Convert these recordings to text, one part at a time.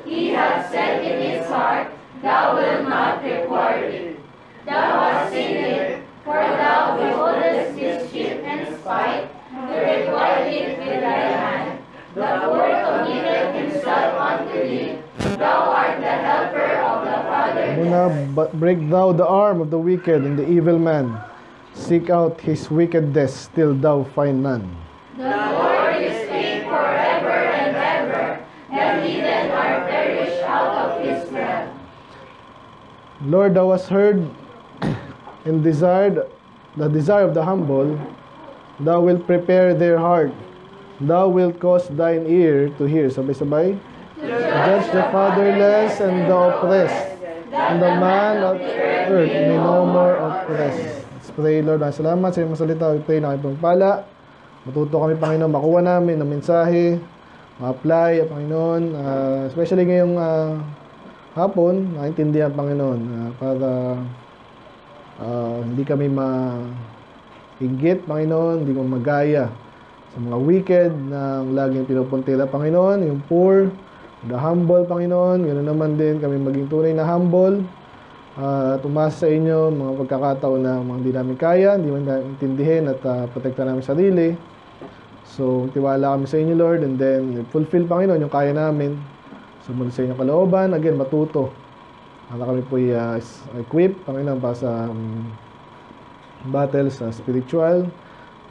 he hath said in his heart, thou wilt not require it. Thou hast seen it, for thou beholdest mischief and spite, to require it with thy hand. The poor committeth himself unto thee, thou art the helper of the fatherless. Muna, break thou the arm of the wicked and the evil man. Seek out his wickedness till thou find none. The Lord is faith forever and ever. The heathen are perished out of his wrath. Lord, thou hast heard and desired the desire of the humble. Thou wilt prepare their heart. Thou wilt cause thine ear to hear. Sabay-sabay. Judge the fatherless and the oppressed, and the man of earth may no more oppress. Let's pray, Lord. Salamat sa iyong masalita. We pray na kayo pagpala. Matuto kami, Panginoon, makuha namin ng mensahe, ma-apply, Panginoon. Especially ngayong hapon, naintindihan, Panginoon, para hindi kami ma-inggit, Panginoon, hindi mo magaya sa mga wicked na laging pinupuntila, Panginoon, yung poor, the humble, Panginoon. Ganoon naman din kami maging tunay na humble. Tumasa sa inyo mga pagkakataon na mga hindi namin kaya, hindi namin intindihin at protektahan namin sarili. So, tiwala kami sa inyo, Lord, and then fulfill, Panginoon, yung kaya namin. Sumunod sa inyong kalooban. Again, matuto. Para kami po equip, Panginoon, para sa battle sa spiritual,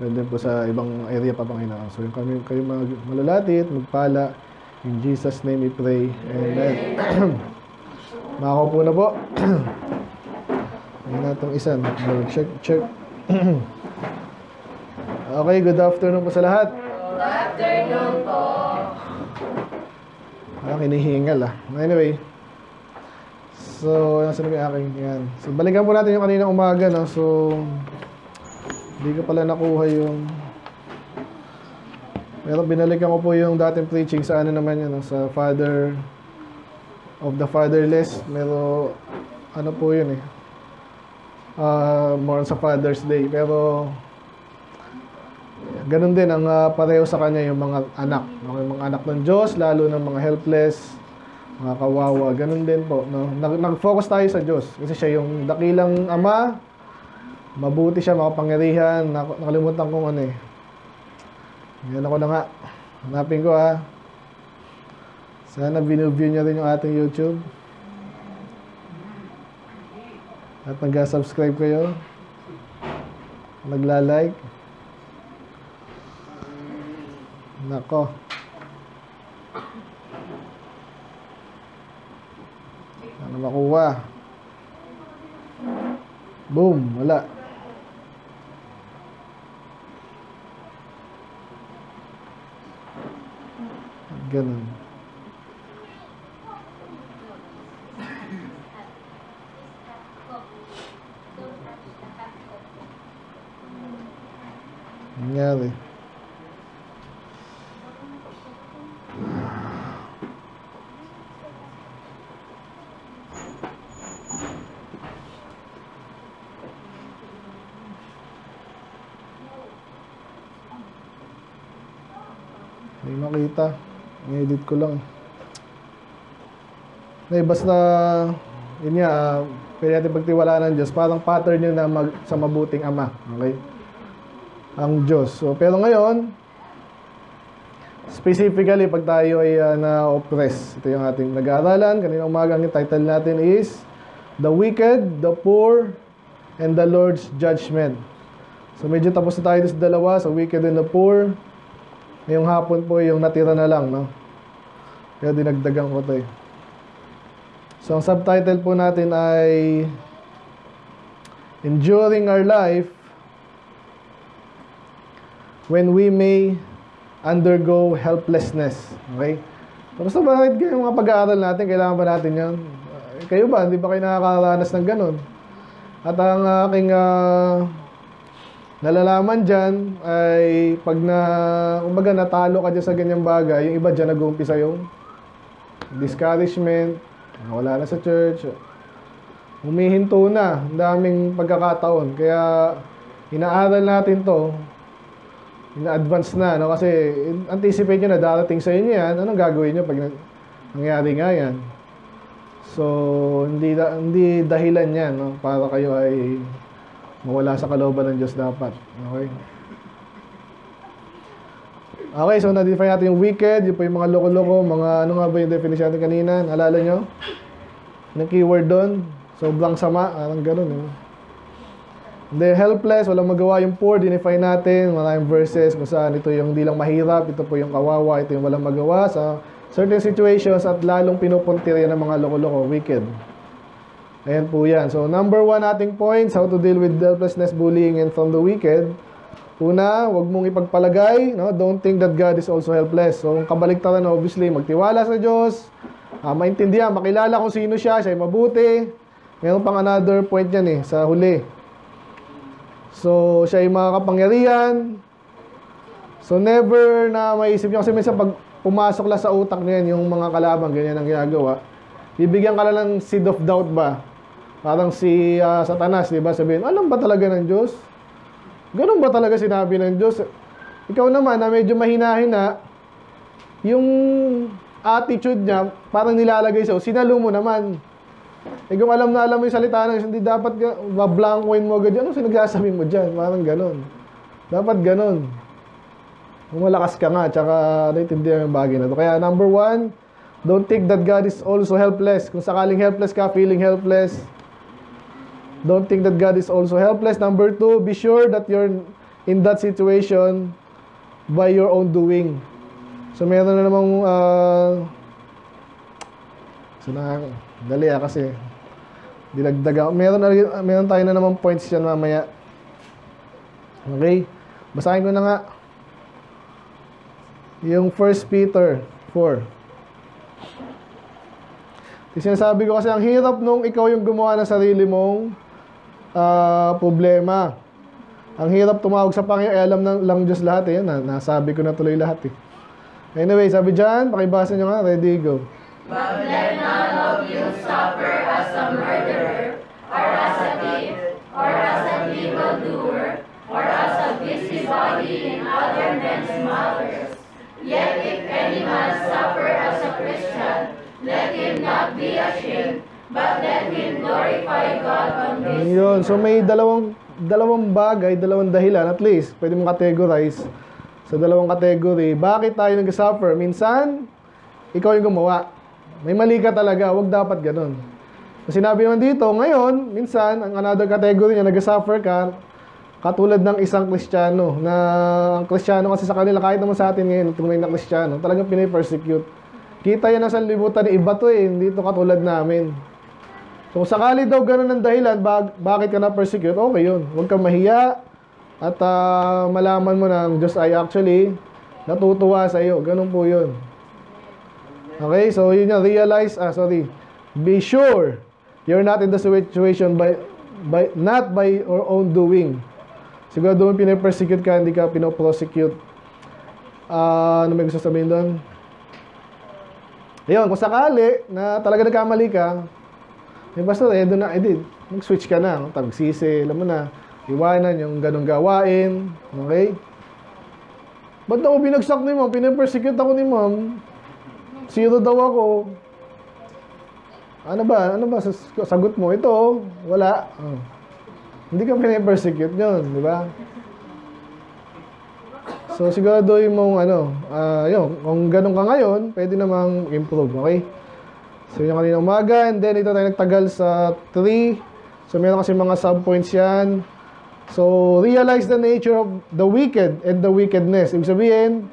and then po sa ibang area pa, Panginoon. So, yung kami, kayo malalapit, magpala. In Jesus' name we pray. Amen. Makakaupo na po. Ayun na itong isa. Check. Okay, good afternoon po sa lahat. Good afternoon po. Kinihingal Anyway. So, nasa na yung aking yan. So, balikan po natin yung kaninang umaga, no? So, hindi ko pala nakuha yung... Pero binalikan ko po yung dating preaching sa ano naman yun, no? Sa Father of the Fatherless. Pero, ano po yun more sa Father's Day. Pero, ganun din ang pareho sa kanya yung mga anak. Yung mga anak ng Diyos, lalo ng mga helpless, mga kawawa. Ganun din po. No? Nag-focus tayo sa Diyos. Kasi siya yung dakilang Ama. Mabuti siya, makapangyarihan. Nakalimutan kong ano Yan ako na nga. Hanapin ko Sana binuview niyo rin yung ating YouTube. At nag-subscribe kayo. Nagla-like. Nako. Ano makuha? Boom. Wala. Ganun. Nangyari. Hindi makita. I-edit ko lang. Basta, yun nga, pwede natin pagtiwalaan ng Diyos. Parang pattern yun na sa mabuting Ama. Okay? Ang Diyos. So, pero ngayon, specifically, pag tayo ay na-oppress, ito yung ating nag-aaralan. Kanina umaga, ang title natin is The Wicked, the Poor, and the Lord's Judgment. So, medyo tapos na tayo sa dalawa, sa wicked and the poor. Ngayong hapon po, yung natira na lang, no? Kaya dinagdagan ko ito So, ang subtitle po natin ay Enduring Our Life When We May Undergo Helplessness. Okay? Tapos na bakit yung mga pag-aaral natin, kailangan ba natin yan? Kayo ba? Hindi ba kayo nakakaranas ng ganun? At ang aking nalalaman dyan ay pag kumbaga natalo ka dyan sa ganyang bagay, yung iba dyan nag-uumpisa yung discouragement, wala na sa church, humihinto na, ang daming pagkakataon. Kaya inaaral natin to, ina-advance na, no? Kasi anticipate nyo na darating sa inyo yan, anong gagawin nyo pag Nangyari nga yan. So, hindi dahilan yan, no? Para kayo ay mawala sa kalooban ng Diyos dapat. Okay? Okay, so na-define natin yung wicked, yung po yung mga loko-loko, mga ano nga ba yung definition natin kanina? Naalala nyo? Yung keyword doon, sobrang sama, parang ganun. Eh. Then helpless, walang magawa yung poor, dinefine natin, maraming verses kung saan ito yung hindi lang mahirap, ito po yung kawawa, ito yung walang magawa sa certain situations at lalong pinupuntirya ng mga loko-loko, wicked. Ayan po yan. So, number 1 nating points, how to deal with helplessness, bullying, and from the wicked. Una, huwag mong ipagpalagay, no? Don't think that God is also helpless. So, ang kabaliktaran, obviously, magtiwala sa Diyos, maintindihan, makilala kung sino siya, siya ay mabuti. Meron pang another point yan sa huli. So, siya ay makakapangyarihan. So, never na maisip niyo, kasi minsan pag pumasok lang sa utak niyan yung mga kalaban, ganyan ang ginagawa. Bibigyan ka lang ng seed of doubt ba? Parang si Satanas, di ba? Sabihin, alam ba talaga ng Diyos? Ganun ba talaga sinabi ng Diyos? Ikaw naman na medyo mahina-hina, yung attitude niya, parang nilalagay sa'yo, sinalo mo naman. Eh kung alam na alam mo yung salita ng Diyos, hindi dapat bablankoin mo agad. Ano sinagsasabi mo dyan? Parang ganun. Dapat ganun. Kung malakas ka nga, tsaka naiintindihan yung bagay na to. Kaya number 1, don't think that God is also helpless. Kung sakaling helpless ka, feeling helpless, don't think that God is also helpless. Number 2, be sure that you're in that situation by your own doing. So, meron na namang, dali kasi, dilagdaga. Meron tayo na namang points yan mamaya. Okay? Basahin ko na nga. Yung 1 Peter 4. Sinasabi ko kasi, ang hirap nung ikaw yung gumawa ng sarili mong problema. Ang hirap tumawag sa Panginoon, alam lang Diyos lahat eh. Nasabi ko na tuloy lahat eh. Anyway, sabi dyan, pakibasa nyo nga, ready, go. But let none of you suffer as a murderer, or as a thief, or as an evildoer, or as a busybody in other men's matters. Yet if any man suffer as a Christian, let him not be ashamed, but let him glorify God on this. Yun. So may dalawang bagay, dalawang dahilan at least. Pwede mong categorize sa dalawang category. Bakit tayo nag-suffer? Minsan, ikaw yung gumawa. May mali ka talaga. Huwag dapat ganun. So, sinabi naman dito, ngayon, minsan, ang another category niya, nag-suffer ka, katulad ng isang Kristiyano, na ang Kristiyano kasi sa kanila, kahit naman sa atin ngayon, tunay na Kristiyano, talagang pinipersecute. Kita yan sa libutan ni iba to hindi to katulad namin. So, sakali daw ganun ang dahilan, bakit ka na-persecute, okay yun. Huwag kang mahiya, at malaman mo na ang Diyos ay actually natutuwa sa iyo. Ganun po yun. Okay, so yun yung realize, be sure you're not in the situation not by your own doing. Siguro doon pinapersecute ka, hindi ka pinoprosecute. Ano may gusto sabihin doon? Ayun, kung sakali na talaga nagkamali ka, basta doon na, mag-switch ka na, tagsisi, alam mo na, iwanan yung ganong gawain, okay? Ba't ako binagsak ni ma'am? Pinapersecute ako ni ma'am. Zero daw ako. Ano ba? Sagot mo, ito, wala. Hindi ka pinapersecute yun, di ba? So, siguraduhin mong, yun, kung ganun ka ngayon, pwede namang improve, okay? So, yung kanina umaga, and then ito tayo nagtagal sa 3. So, meron kasi mga sub-points yan. So, realize the nature of the wicked and the wickedness. Ibig sabihin,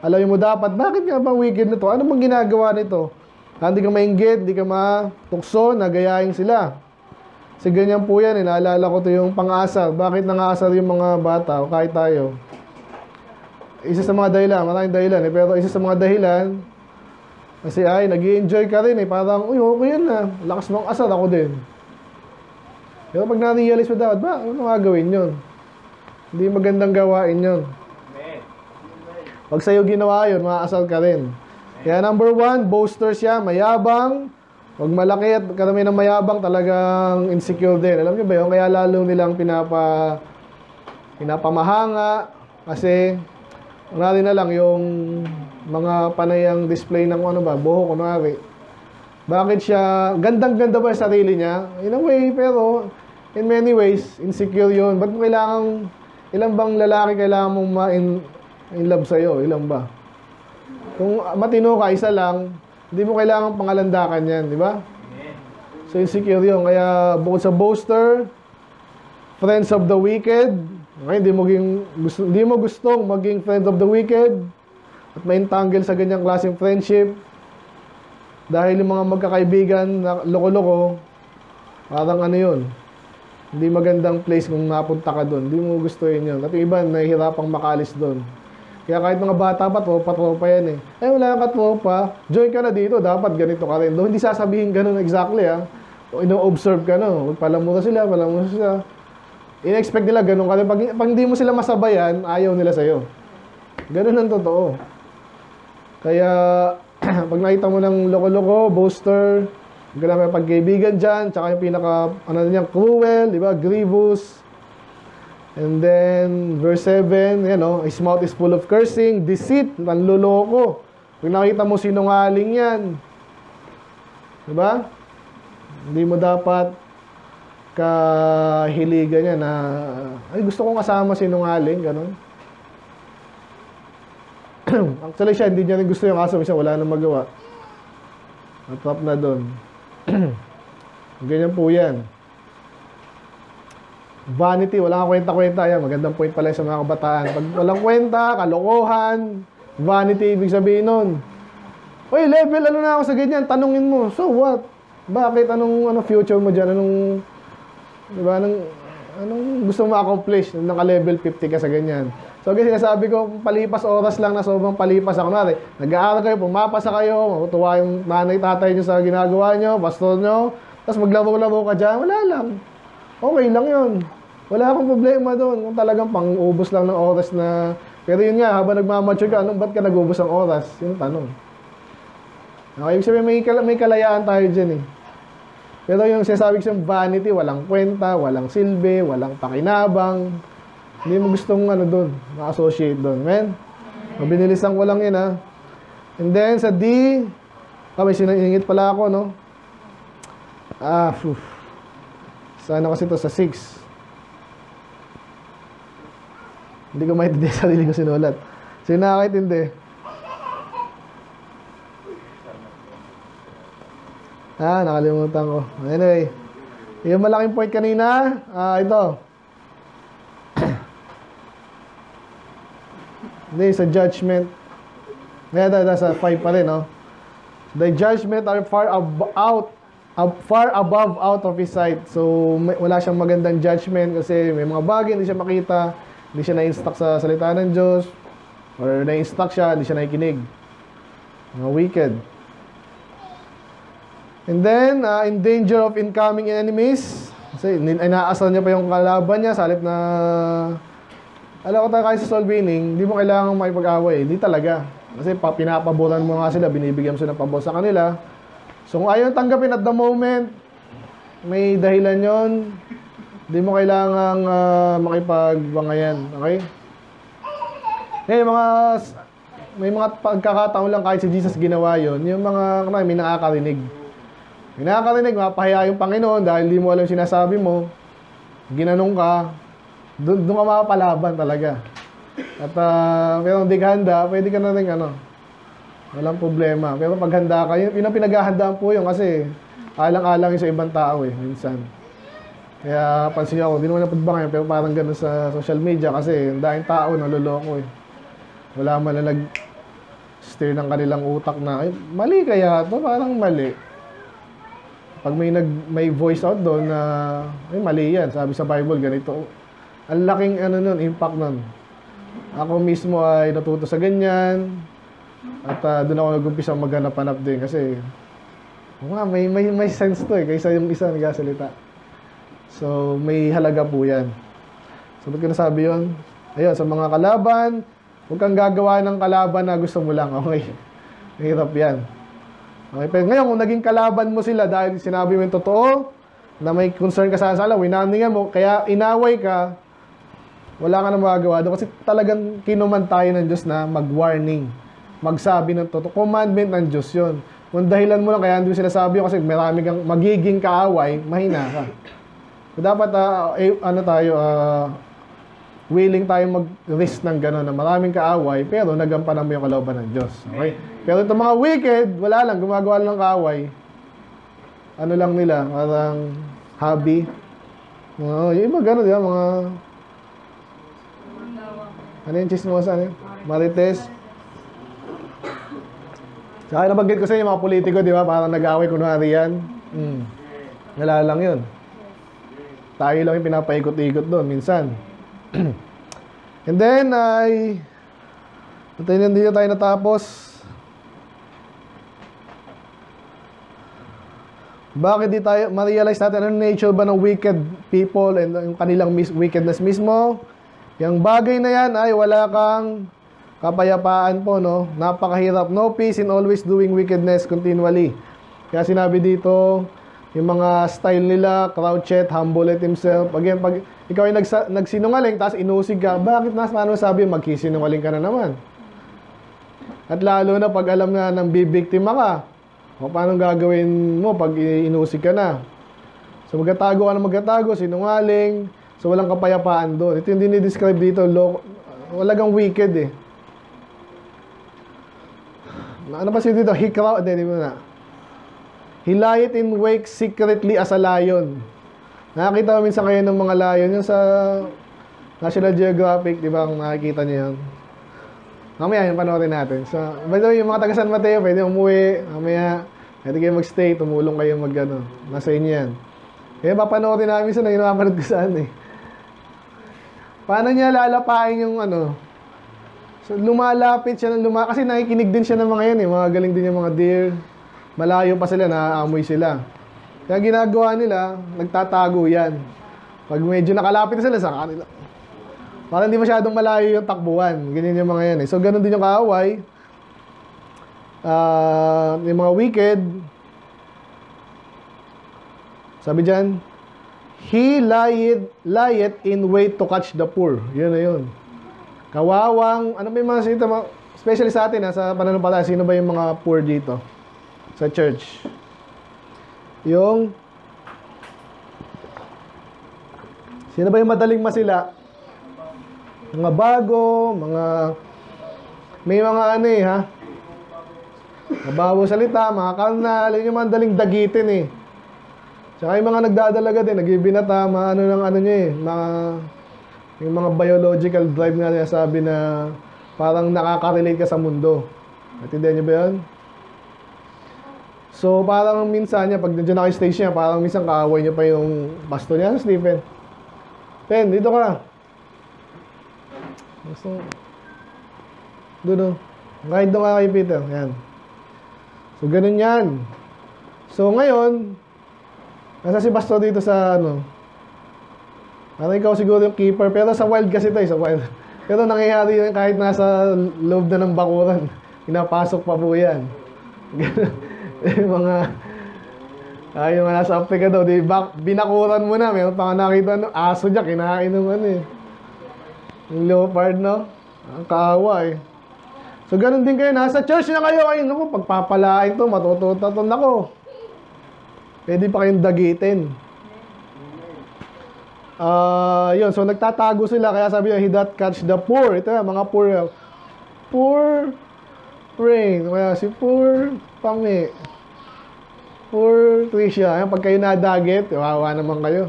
alam mo dapat, bakit nga bang wicked nito? Ano bang ginagawa nito? Hindi ka mainggit, hindi ka matukso, nagayahin sila. Kasi ganyan po yan, naalala ko ito yung pang-asar. Bakit nang-asar yung mga bata o kahit tayo? Isa sa mga dahilan, maraming dahilan pero isa sa mga dahilan, kasi nag-i-enjoy ka rin parang, okay yan na, lakas mong asar, ako din. Pero pag na-realize mo dapat, ano gagawin yun? Hindi magandang gawain yun. Pag sa'yo ginawa yun, maasal ka rin. Kaya number 1, boaster siya, mayabang. Huwag malaki at karami ng mayabang, talagang insecure din. Alam niyo ba yun? Kaya lalo nilang pinapamahanga. Kasi, na lang yung mga panayang display ng buhok, kunwari. Bakit siya, gandang-ganda ba sa sarili niya? In a way, pero in many ways, insecure yun. Ba't mo kailangan, ilang bang lalaki kailangan mong in love sa'yo? Ilang ba? Kung matino ka, isa lang, hindi mo kailangan pangalandakan yan, di ba? So insecure yun. Kaya bukod sa boaster, friends of the wicked, okay, hindi mo gustong maging friends of the wicked at ma-entangle sa ganyang klaseng friendship dahil yung mga magkakaibigan na loko-loko, parang ano yun, hindi magandang place kung napunta ka doon. Hindi mo gustuhin yun. At yung iba, nahihirapang makalis doon. Kaya kahit mga bata pa, tropa yan eh. Wala kang tropa, join ka na dito, dapat ganito ka rin. Doon hindi sasabihin ganun exactly O ino-observe ka no, palamura sila. In-expect nila ganun ka rin. Pag hindi mo sila masabayan, ayaw nila sa'yo. Ganun ang totoo. Kaya, pag nakita mo ng loko-loko, boaster, magkala may pagkaibigan dyan, tsaka yung pinaka, cruel, di ba, grievous. And then, verse 7, his mouth is full of cursing, deceit, nanloloko. Pag nakita mo sinungaling yan, di ba? Hindi mo dapat kahiligan yan na, gusto kong kasama sinungaling, gano'n. Actually siya, hindi niya rin gusto yung kaso, siya wala nang magawa. Natrap na doon. Ganyan po yan. Vanity, wala kang kwenta-kwenta. Yan, magandang point pala sa mga kabataan. Pag walang kwenta, kalokohan, vanity, ibig sabihin nun. Uy, level, ano na ako sa ganyan? Tanungin mo, so what? Bakit? Anong future mo dyan? Diba? Anong gusto mo ma-accomplish? Naka-level 50 ka sa ganyan. So, kasi sinasabi ko, palipas oras lang na sobrang palipas ako. Nag-aaral kayo, pumapasa kayo, matutuwa yung nanay, tatay nyo sa ginagawa nyo, pastor nyo, tapos maglaro-laro ka dyan, wala lang. Okay lang yun. Wala akong problema doon. Kung talagang pang-ubos lang ng oras na... Pero yun nga, habang nagmamature ka, ba't ka nag-ubos ng oras? Yun tanong. Okay, ibig sabihin, may kalayaan tayo dyan eh. Pero yung sinasabi ko siyang vanity, walang kwenta, walang silbi, walang pakinabang. Hindi mo gustong doon, ma-associate doon. Amen? Binilisan ko lang yun And then sa D, may sinangingit pala ako, no? Sana kasi ito sa 6. Hindi ko maintindihan sarili ko sinulat. Sino nakakaintindi? Nakalimutan ko. Anyway, yung malaking point kanina, ito. Hindi, sa judgment. Ngayon, sa 5 pa rin, no? The judgment are far above out of his sight. So, wala siyang magandang judgment kasi may mga bagay hindi siya makita, hindi siya na-instruct sa salita ng Diyos, or na-instruct siya, hindi siya nakikinig. Mga wicked. And then, in danger of incoming enemies, kasi inaasal niya pa yung kalaban niya, sa halip na, alam ko tayo kahit sa soul winning, hindi mo kailangan makipag-away. Hindi talaga. Kasi pinapaboran mo nga sila, binibigyan mo sila ng pabor sa kanila. So kung ayaw tanggapin at the moment, may dahilan yon. Hindi mo kailangang makipagbangayan. Okay? Ngayon, may mga pagkakataon lang kahit si Jesus ginawa yon. Yung mga may nakakarinig. May nakakarinig, mapahiya yung Panginoon dahil di mo alam sinasabi mo. Ginanong ka, doon ka mapapalaban talaga. At pero hindi ka handa, pwede ka na rin walang problema. Pero pag handa ka, yun ang pinaghahandaan po yun kasi alang-alang sa ibang tao minsan. Kaya pansin niyo ako, hindi naman napadbangan pero parang gano'n sa social media kasi ang daming tao naloloko Wala man na nag-steer ng kanilang utak na, mali kaya to, parang mali. Pag may voice out doon na, mali yan, sabi sa Bible, ganito. Ang laking impact nun. Ako mismo ay natuto sa ganyan. At doon ako nag-umpisa maghanap-hanap din kasi may sense to kaysa yung isa nagsasalita. So, may halaga po yan. So, ba't ko nasabi yun? Ayun, sa mga kalaban, huwag kang gagawa ng kalaban na gusto mo lang. Okay. Hirap yan. Okay, pero ngayon, kung naging kalaban mo sila dahil sinabi mo yung totoo, na may concern ka sa sala, winaningan mo, kaya inaway ka, wala ka na magagawa doon. Kasi talagang kinuman tayo ng Diyos na mag-warning. Magsabi ng totoo. Commandment ng Diyos yun. Kung dahilan mo lang, kaya hindi mo sinasabi kasi marami kang magiging kaaway, mahina ka. So, dapat, willing tayo mag-risk ng gano'n na maraming kaaway, pero nagampanan mo yung kalooban ng Diyos. Okay? Pero itong mga wicked, wala lang, gumagawa lang ng kaaway. Ano lang nila, parang hobby. Yung iba gano'n, di ba? Mga... Ano yung chismosa? Ano yun? Marites. Saka nabanggit ko sa inyo, mga politiko, di ba? Parang nag-away kunwari yan. Wala lang yun. Tayo lang yung pinapaikot-ikot doon, minsan. And then, hindi tayo natapos. Bakit di tayo ma-realize natin ano nature ba ng wicked people and yung kanilang wickedness mismo? Yung bagay na yan ay wala kang kapayapaan po, no? Napakahirap. No peace in always doing wickedness continually. Kaya sinabi dito, yung mga style nila, crouchet, humble it himself. Again, pag ikaw ay nagsinungaling, tapos inusig ka, bakit paano sabi, magkisinungaling ka na naman? At lalo na pag alam na nang bibiktima ka, o paano gagawin mo pag inusig ka na? So magtatago ka na magtatago, sinungaling, so walang kapayapaan doon. Ito yung dinidescribe dito, walagang wicked eh. Ano pa siya dito? He lieth in wake secretly as a lion. Nakakita mo minsan kayo ng mga lion yung sa National Geographic, di ba? Kung nakikita niyo yun. Mamaya yung panoorin natin. So, by the way, yung mga taga San Mateo, pwede umuwi. Mamaya, pwede kayo magstay, tumulong kayo nasa inyo yan. Kaya papanoorin namin minsan na napanood ko saan eh. Paano niya lalapain yung So, lumalapit siya kasi nakikinig din siya ng mga yan eh. Mga galing din yung mga deer. Malayo pa sila, naaamoy sila. Kaya ginagawa nila, nagtatago yan. Pag medyo nakalapit na sila sa kanila, parang hindi masyadong malayo yung takbuhan. Ganyan yung mga yan eh. So, ganun din yung kaaway. Yung mga wicked. Sabi dyan, he lieth in wait to catch the poor. Yun na yun. Kawawang, ano ba yung mga sito, especially sa atin, sa pananampalataya, sino ba yung mga poor dito? Sa church. Sino ba yung madaling masila? Mga bago, may mga mabago salita, mga karnal, yun yung madaling dagitin eh. Tsaka yung mga nagdadalaga din, nagbibinata, yung mga biological drive nga niya sabi na parang nakaka-relate ka sa mundo. Natindihan niyo ba yun? So, parang minsan niya, pag nandiyan na kayo stage niya, parang minsan kaaway niya pa yung pastor niya, Stephen. Pen, dito ka. So, doon. Kahit doon ka kay Peter. Yan. So, ganun yan. So, ngayon, nasa si pastor dito sa, parang ikaw siguro yung keeper, pero sa wild kasi ito sa wild. Pero nangyayari yun kahit nasa loob na ng bakuran. Pinapasok pa po yan. Yung yung nasa Africa daw, binakuran mo na, meron pa nga nakita, aso dyan, kinain ng yung leopard, no? Ang kaawa eh. So, ganun din kayo, nasa church na kayo, pagpapalain to, matututan ako. Pwede pa kayong dagitin. Yun, so nagtatago sila, kaya sabi niya, he that catch the poor. Ito mga poor rain, kaya si poor Pami, poor Tricia. Pag kayo nadagit, wawa naman kayo.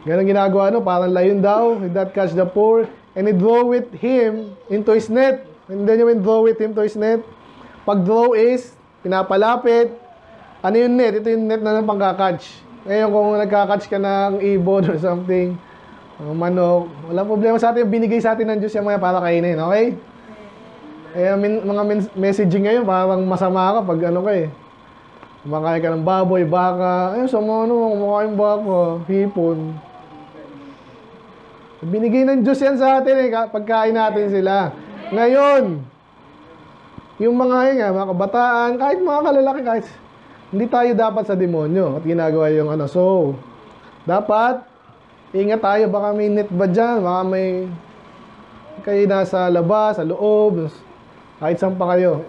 Ganun ginagawa, parang layon daw, he that catch the poor, and he draweth him into his net. And then yung draweth him to his net. Pag draw is, pinapalapit. Ano yung net? Ito yung net na pangkakatch. Ngayon kung nagkakatch ka ng ibon or something, manok, walang problema sa atin, binigay sa atin ng Diyos yung mga para kainin, okay? Kaya mga messaging ngayon, parang masama ka pag kumakain ka ng baboy, baka, kumakain baka, hipon. Binigay ng Diyos yan sa atin pagkain natin sila. Ngayon, yung mga kabataan, kahit mga kalalaki, kahit hindi tayo dapat sa demonyo at ginagawa yung So, dapat, ingat tayo, baka may net ba dyan, baka may kayo nasa labas, sa loob, kahit saan pa kayo.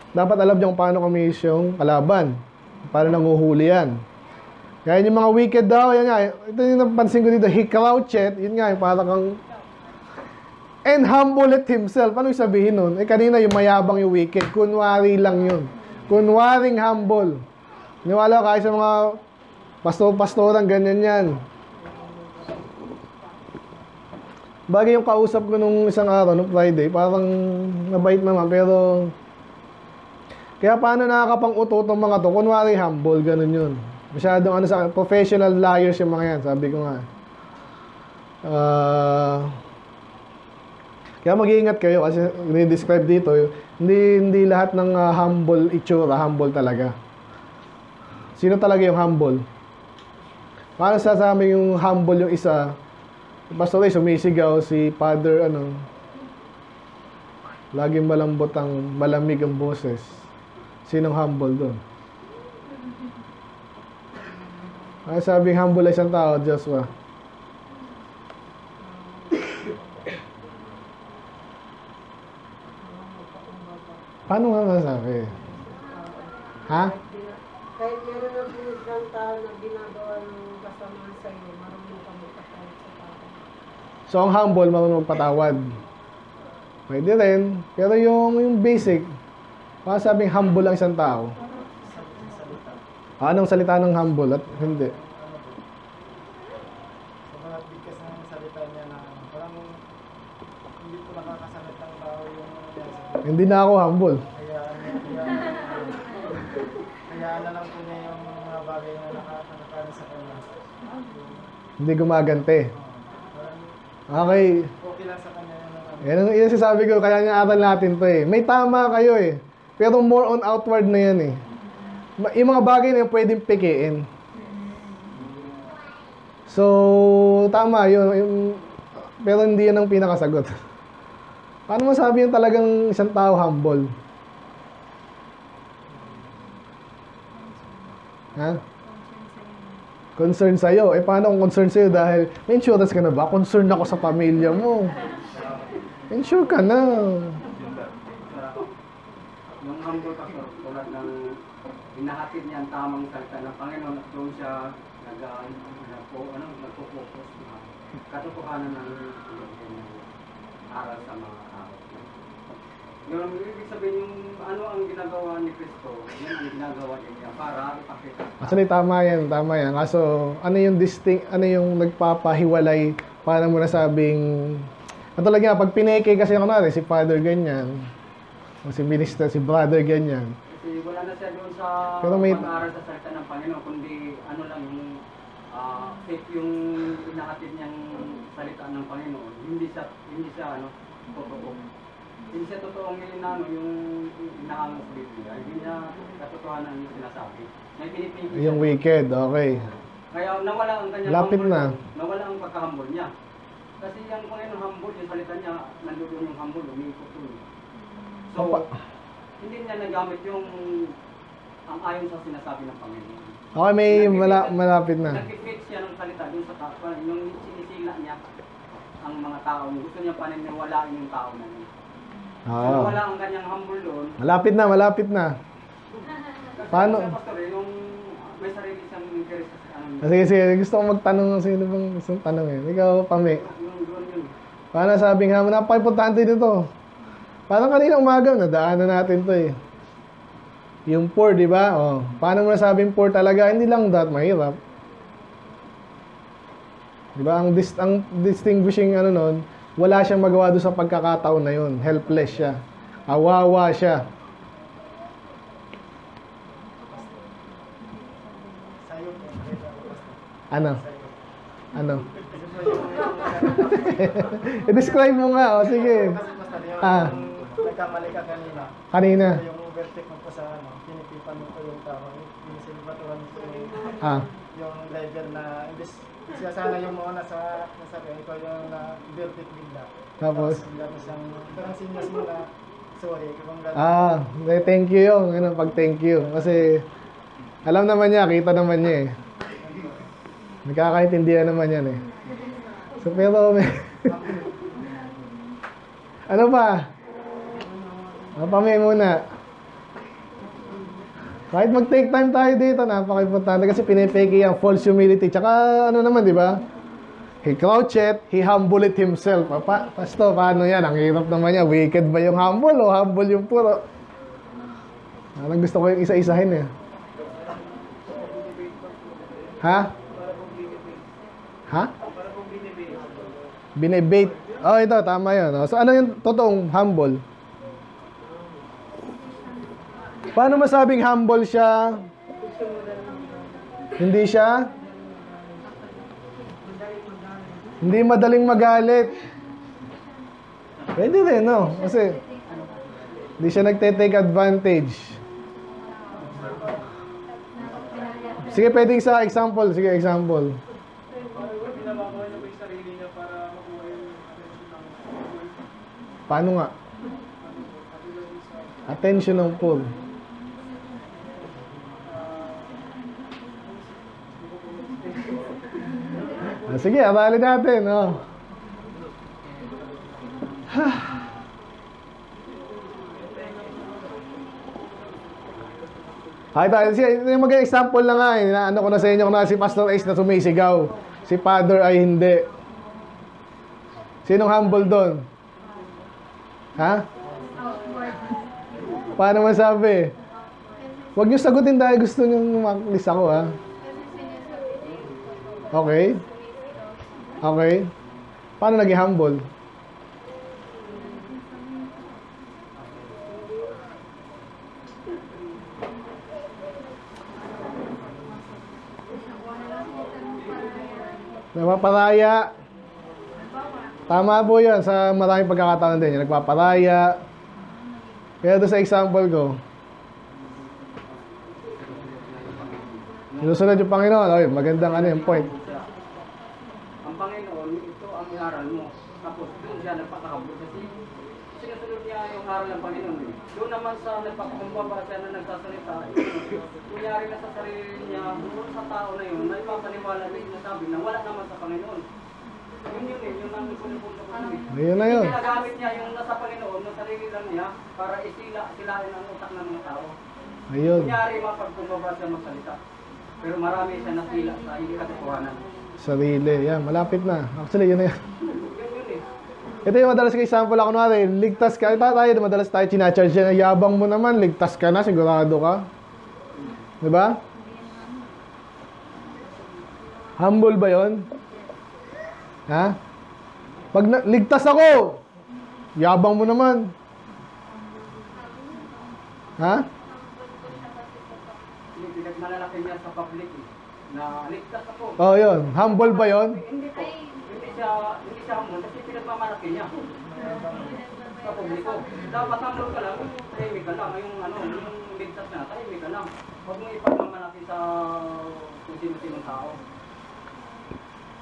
dapat alam niyo kung paano kumilos yung kalaban. Paano nanguhuli yan. Kaya yung mga wicked daw, yan nga. Ito yung napansin ko dito, he crouched, yun nga, yung parang kang and humble it himself. Ano yung sabihin nun? Eh kanina yung mayabang yung wicked, kunwari lang yun. Kunwaring humble. Niwala kayo sa mga pastor-pastoran, ganyan yan. Bagay yung kausap ko nung isang araw, nung Friday, parang nabait naman, pero kaya paano nakakapang-utot ng mga to? Kunwari humble, ganun yun. Masyadong ano sa professional liars yung mga yan, sabi ko nga. Kaya mag-iingat kayo kasi ni-describe dito, hindi lahat ng humble itsura, humble talaga. Sino talaga yung humble? Paano sasabi yung humble yung isa? Pastor Ray, sumisigaw, si Father, laging malambot malamig ang boses. Sinong humble doon? Ano sabing humble ay isang tao, Joshua? Paano nga masasabi? Ha? Kahit meron na po isang tao na ginagawa ng kasamaan sa iyo, marunong ka magpatawad sa tao. So, ang humble, marunong magpatawad. Pwede rin. Pero yung basic, sabing humble ang isang tao. Anong salita ng humble at hindi? Sa mga bigkas ng salita niya na parang hindi po nakakasalit ng tao yung Hindi na ako humble. Hayaan na lang po niya yung mga bagay na nakakaano sa kanya. Hindi gumagante. Okay. Okay lang sa kanya yung Yan ang sinasabi ko, kaya nga aral natin to eh. May tama kayo eh. Pero more on outward na yan eh. Yung mga bagay na yun, pwedeng pikiin. So, tama yun. Pero hindi yan ang pinakasagot. Paano masabi yung talagang isang tao humble? Ha? Concern sa'yo. Eh, paano kung concern sa'yo? Dahil, may insurance ka na ba? Concern ako sa pamilya mo. Insure ka na. Yung humble pastor, tulad ng hinahatid niya ang tamang salita ng Panginoon at doon siya nagpo-focus na katotohanan ng aral sa mga tao. Yung ibig sabihin yung ano ang ginagawa ni Kristo, yun ang ginagawa niya para ipakita. Actually, tama yan. Kaso, ano yung nagpapahiwalay para mo nasabing, talaga, pag pineke kasi ako na si Father ganyan, o si Minister, si Brother ganyan. Kasi wala na siya doon sa pag-aaral sa salita ng Panginoon, kundi ano lang yung fake yung hinahatid niyang salita ng Panginoon. Hindi siya totoo. Hindi siya totoong yung inaango sa Biblia. Hindi niya katotohanan yung sinasabi. May pinipigil siya. Yung wicked, okay. Kaya nawala ang kanyang Lapit humble na. doon. Nawala ang pagka-humble niya. Kasi yung Panginoon humble, yung salita niya, nandoon yung humble, umiikot doon. So, hindi niya nagamit yung ang ayon sa sinasabi ng Panginoon. Okay, may malapit na. Nag-fix siya ng salita doon sa tao, yung sinisila niya ang mga tao. Gusto niya paniniwalaan yung tao na yun. So, wala ang kanyang humble doon. Malapit na. Kasi Paano? Pastor, yung may sarili siyang interest sa Sige. Gusto ko magtanong ng sino bang isang tanong eh. Ikaw, Pami. yun. Paano sabing nga, napaka-importante nito. Parang kanina umaga, nadaanan natin to eh. Yung poor, di ba? Oh. Paano mo nasabing poor talaga? Hindi lang mahirap. Di ba? Ang distinguishing nun, wala siyang magawa doon sa pagkakataon na yun. Helpless siya. Awawa siya. sayo po. Ano? I-describe mo nga, o sige. Kasi pastor, yung nagkamali ka Kanina. yung overtake mo po sa pinipipan mo po yung tao. Pinisilbatuhan mo po yung level na imbes siya sana yung mauna sa nasabi, ikaw yung na-verdict bigla. Tapos? Bigla mo siyang, parang sinyas mo na, sorry, kung gano'n. Thank you yung, pag thank you. Kasi, alam naman niya, kita naman niya eh. Nagkakaintindihan naman yan eh. So, pero, ano pa? Pamay muna. Kahit mag-take time tayo dito, napaka-importante kasi pinipeke yung false humility. Tsaka ano naman, di ba? He crouched, he humbled it himself. Pasto, paano yan? Ang hirap naman yan. Wicked ba yung humble o humble yung puro? Parang gusto ko yung isa-isahin eh. Ha? Ha? Binebate. Oh, ito, tama yun. Oh. So, ano yung totoong humble? Paano masabing humble siya? Hindi siya? Hindi madaling magalit. Pwede rin, no? Kasi, hindi siya nagte-take advantage. Sige, pwedeng sa example. Sige, example. Paano nga? Attention ng pool. Sige, aralin natin, no? Ay, tayo, yung mag-example na nga, ano ko na sa inyo kung na si Pastor Ace na sumisigaw. Si Father ay hindi. Sinong humble doon? Ha? Paano masabi? Huwag niyo sagutin dahil gusto niyo maklis ako, ha? Okay? Okay? Paano naging humble? Nagpaparaya. Tama po yun sa maraming pagkakataon din. Yung nagpaparaya. Kaya doon sa example ko, sinusunod yung Panginoon. Oy, magandang ano yung point. Ang Panginoon, ito ang inaral mo. Tapos doon siya nagpakahabol kasi sinusunod niya yung aral ng Panginoon. Doon naman sa nagpakakumbaba siya na nagsasalita, kunyari na sa sarili niya, doon sa tao na yun, na ipapaniwala na sinasabi na wala naman sa Panginoon. Yun yung namin punta ko kami. Ayun na yun. Ginagamit niya yung nasa Panginoon, na sarili lang niya, para isilahin ang utak ng mga tao. Ayun. Kunyari mapagkumbaba siya magsalita. Pero marami siya nasila sa hindi katotohanan. Sarili. Yan, malapit na. Actually, yun na yan. Yun eh. Ito yung madalas ka example ako kunwari, ligtas ka. Tayo, madalas tayo chinacharge yan. Yabang mo naman, ligtas ka na, sigurado ka. Diba? Humble ba yon? Ha? Pag ligtas ako, yabang mo naman. Ha? Pinagmalalaki niya sa public eh, na ligtas ako. Oh, yun. Humble ba yon? Hindi po. Hindi siya humble kasi pinagmamalaki niya sa publiko. Dapat humble ka lang, tahimik ka lang. Yung ligtas na, tahimik ka lang. Huwag mo ipagmamalaki sa kung sino-sinong tao.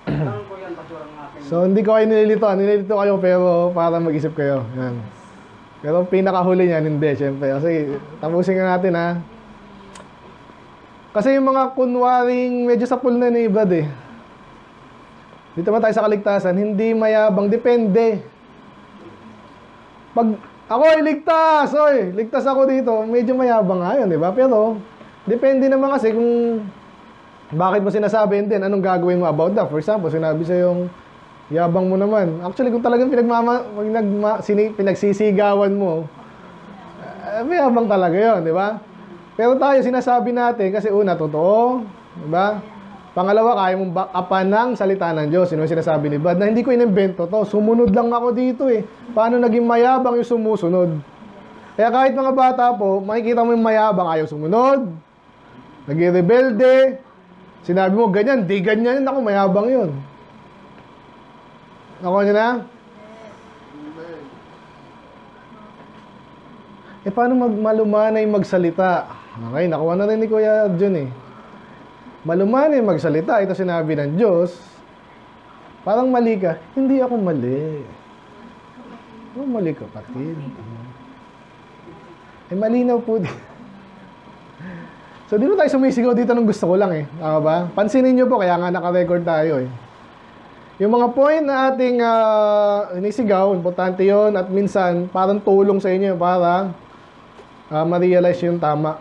Ganun po yan, pastor, ang aking... So, hindi ko kayo nililito. Nililito kayo pero para mag-isip kayo. Yan. Pero pinakahuli niyan, hindi, syempre. Kasi, tapusin nga natin, ha. Kasi yung mga kunwaring medyo sa pool na ni Brad, eh. Dito man tayo sa kaligtasan, hindi mayabang. Depende. Pag ako ay ligtas, oy, ligtas ako dito, medyo mayabang nga yun, di ba? Pero, depende naman kasi kung bakit mo sinasabi din, anong gagawin mo about that. For example, sinabi sa yung yabang mo naman. Actually, kung talagang pinagsisigawan mo, mayabang talaga yun, di ba? Pero tayo, sinasabi natin, kasi una, totoo, di ba? Pangalawa, kaya mong backupan ng salita ng Diyos. Sino yung sinasabi ni Brad? Na hindi ko inimbento to. Sumunod lang ako dito eh. Paano naging mayabang yung sumusunod? Kaya kahit mga bata po, makikita mo yung mayabang, ayaw sumunod. Naging rebelde. Sinabi mo, ganyan, di ganyan. Ako, mayabang yun. Nakuha niyo na? Eh, paano malumanay magsalita? Okay, nakuha na rin ni Kuya John eh. Malumanay magsalita, ito sinabi ng Diyos. Parang mali ka. Hindi ako mali. Oh, mali ka, kapatid. Eh, malinaw po din. So, di ba tayo sumisigaw dito nung gusto ko lang eh. Tama ba? Pansinin nyo po, kaya nga naka-record tayo eh. Yung mga point na ating inisigaw, importante yon at minsan, parang tulong sa inyo para ma-realize yung tama.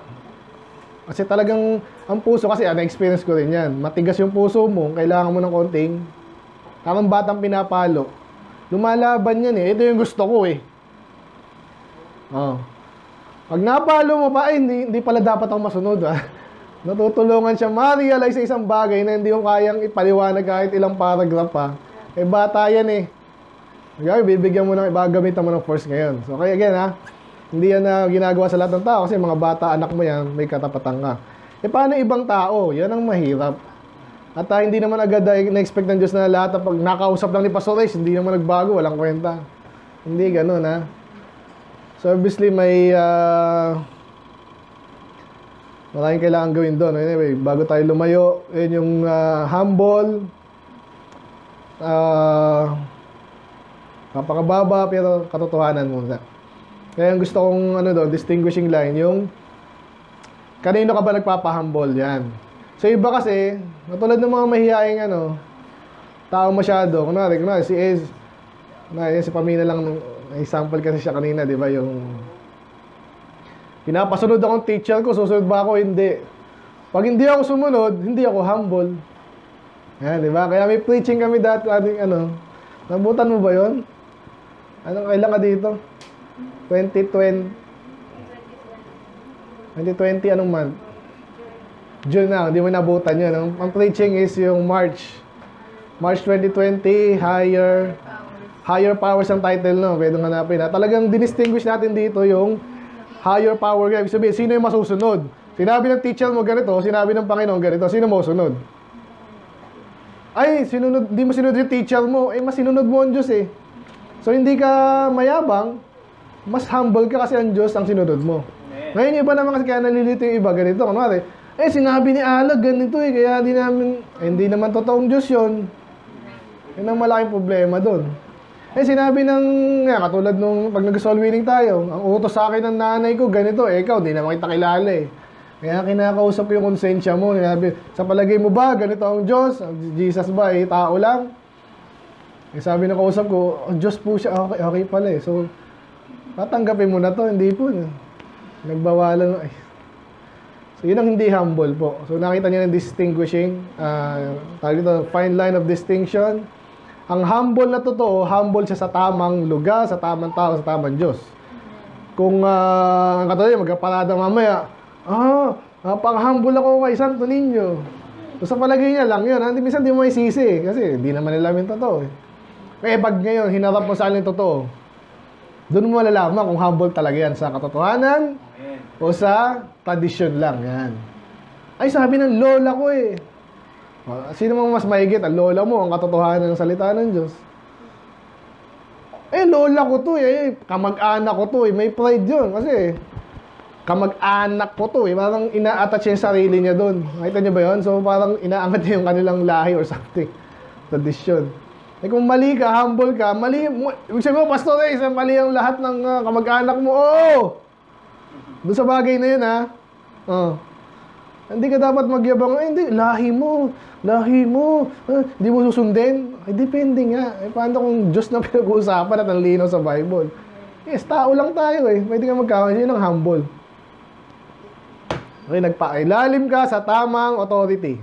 Kasi talagang, ang puso kasi, na-experience ko rin yan. Matigas yung puso mo, kailangan mo ng konting, tamang batang pinapalo. Lumalaban yan eh. Ito yung gusto ko eh. Oh. Pag napalo mo pa, hindi pala dapat ako masunod Natutulungan siya ma-realize sa isang bagay na hindi ko kayang ipaliwanag kahit ilang paragraph pa. Eh bata yan eh. Okay, bibigyan mo ng gamitan mo ng force ngayon. So kaya again hindi yan na ginagawa sa lahat ng tao kasi mga bata, anak mo yan, may katapatan ka. Eh paano ibang tao? Yan ang mahirap. At hindi naman agad na-expect ng Diyos na lahat na pag nakausap lang ni Pastor Reyes, hindi naman nagbago, walang kwenta. Hindi ganun So obviously may maraming kailangan gawin doon. Anyway, bago tayo lumayo, yun yung humble, napakababa pero katotohanan muna. Kaya yung gusto kong doon, distinguishing line, yung kanino ka ba nagpapahumble, yan. So iba kasi, katulad ng mga mahihaing tao masyado, kunwari si Pamina lang, example kasi siya kanina, di ba, yung pinapasunod akong teacher ko, susunod ba ako? Hindi. Pag hindi ako sumunod, hindi ako humble. Yan, di ba? Kaya may preaching kami dati, nabutan mo ba yun? Kailan ka dito? 2020, anong month? June na, hindi mo nabutan yun. Ang preaching is yung March 2020, Higher Powers ang title, no? Pwede hanapin. Talagang dinistinguish natin dito yung higher power. Ibig sabihin, sino yung masusunod? Sinabi ng teacher mo ganito, sinabi ng Panginoon ganito, sino mo sunod? Ay, hindi mo sinunod yung teacher mo, mas sinunod mo ang Diyos eh. So, hindi ka mayabang, mas humble ka kasi ang Diyos ang sinunod mo. Ngayon, iba naman kasi kaya nalilito yung iba, ganito. Kunwari, sinabi ni Alag ganito eh, kaya hindi naman totoong Diyos yun. Yun ang malaking problema doon. Sinabi katulad nung pag nag-soul winning tayo, ang utos sa akin ng nanay ko, ganito, ikaw, di naman kita kilala eh. Kaya kinakausap ko yung konsensya mo. Sinabi, sa palagay mo ba, ganito ang Diyos? Ang Jesus ba, tao lang? Sabi ng kausap ko, Diyos po siya, okay pala eh. So, tatanggapin mo na to, hindi po. Nagbawalan. So, yun ang hindi humble po. So, nakita niyo ng distinguishing, tawag dito, fine line of distinction. Ang humble na totoo, humble siya sa tamang lugar, sa tamang tao, sa tamang Diyos. Kung ang katulad, magkaparada mamaya, pang-humble ako kay Santo Niño. So, sa palagay niya lang yun. Minsan di mo may sisi kasi di naman nila yung totoo. Pag ngayon, hinarap mo sa alin totoo, doon mo malalaman kung humble talaga yan sa katotohanan o sa tradisyon lang. Yan. Ay, sabi ng lola ko eh. Sino mo mas mahigit? Ang lola mo, ang katotohanan ng salita ng Diyos. Lola ko to eh. Kamag-anak ko to eh. May pride yun. Kasi, kamag-anak ko to eh. Parang ina-attach yung sarili niya doon. Nakita niyo ba yun? So, parang inaangat niya yung kanilang lahi or something. Tradisyon. Kung mali ka, humble ka, mali mo. Ibig sabihin mo, Pastor mali ang lahat ng kamag-anak mo. Oo! Doon sa bagay na yun hindi ka dapat magyabang, hindi, lahi mo, hindi mo susundin. Depende nga. Paano kung Diyos na pinag-uusapan at ang linaw sa Bible? Yes, tao lang tayo eh. Pwede ka magkakaroon yun ng humble. Okay, nagpailalim ka sa tamang authority.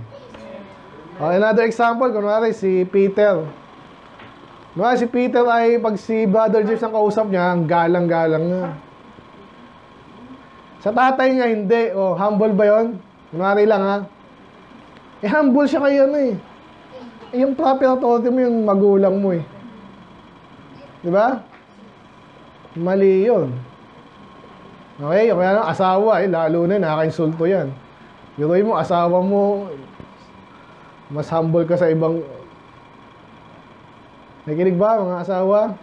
Another example, kunwari si Peter. Si Peter ay pag si Brother James ang kausap niya, ang galang-galang na. Sa tatay niya, hindi. Humble ba yun? Kunwari lang humble siya kayo yung proper authority mo yung magulang mo eh. Di ba? Mali yun. Okay, kaya asawa lalo na nakaka-insulto yan. Biruin mo, asawa mo, mas humble ka sa ibang. Nakinig ba mga asawa?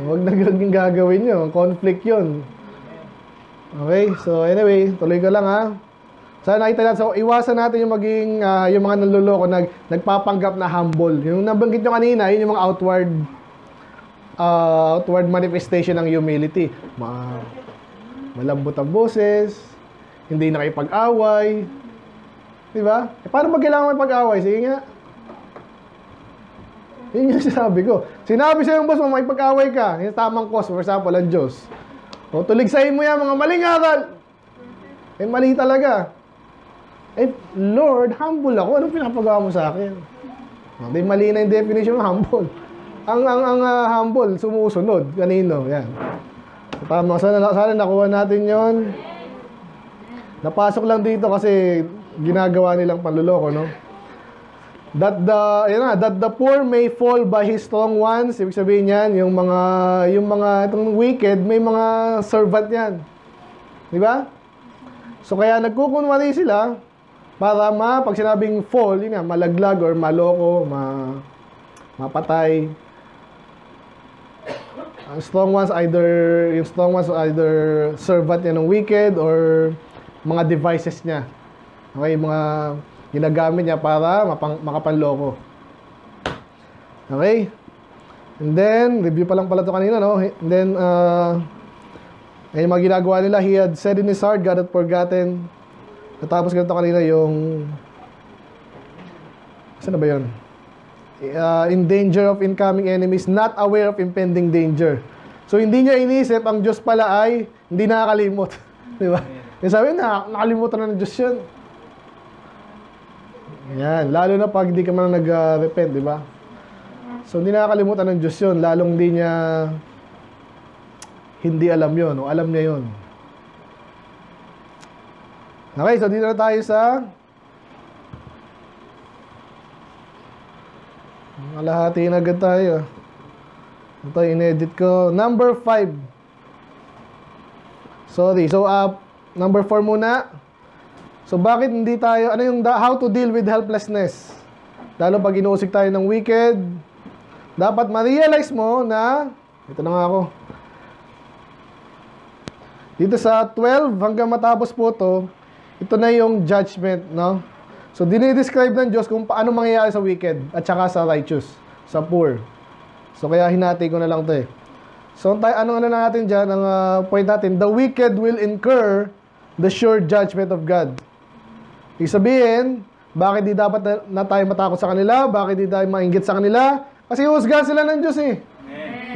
Huwag na gagawin yun. Conflict yun. Okay, so anyway, tuloy ko lang Sana nakita natin, so iwasan natin yung maging, yung mga naluloko nagpapanggap na humble. Yung nabanggit nyo kanina, yun yung mga outward manifestation ng humility. Malambot ang boses, hindi nakipag-away. Diba? Paano ba kailangan may pag-away? Sige nga. Yun yung sinabi ko. Sinabi sa yung boss mo, may pag-away ka. Yung tamang cause, for example, ang Diyos. Tuligsahin mo yan, mga maling aral. Eh, mali talaga. Eh, Lord, humble ako. Anong pinapagawa mo sa akin? Hindi, mali na yung definition ng humble. Ang humble, sumusunod. Kanino? Yan. Tama, sana nakuha natin yon. Napasok lang dito kasi ginagawa nilang panluloko, no? That the poor may fall by his strong ones. Ibig sabihin yan, yung mga itong wicked, may mga servant yan. Di ba? So kaya nagkukunwari sila para pag sinabing fall, yun nga, malaglag or maloko, mapatay. Ang strong ones either servant niya ng wicked or mga devices niya. Okay, mga ginagamit niya para makapanloko. Okay? And then, review pa lang pala ito kanina, no? And then, yung mga ginagawa nila, he had said in his heart, God had forgotten. Natapos ganito kanina yung... Saan na ba yun? In danger of incoming enemies, not aware of impending danger. So, hindi niya inisip, ang Diyos pala ay hindi nakakalimot. Di ba? Yung sabi, nakalimutan na ng Diyos yun. Yan, lalo na pag hindi ka man nag-repent, di ba? So, hindi nakakalimutan ng Diyos yun, lalong hindi alam yun, o alam niya yun. Okay, so dito na tayo sa malahati na agad tayo. Ito, in-edit ko. Number 5. Sorry, so number 4 muna. So, bakit hindi tayo, how to deal with helplessness? Lalo pag inuusig tayo ng wicked, dapat ma-realize mo na, ito na nga ako, dito sa 12 hanggang matapos po ito na yung judgment, no? So, dinidescribe ng Diyos kung paano mangyayari sa wicked at saka sa righteous, sa poor. So, kaya hinati ko na lang ito eh. So, ano na natin dyan, ang point natin, the wicked will incur the sure judgment of God. Ibig sabihin, bakit di dapat na tayo matakot sa kanila? Bakit di tayo mainggit sa kanila? Kasi husgahan sila ng Diyos eh.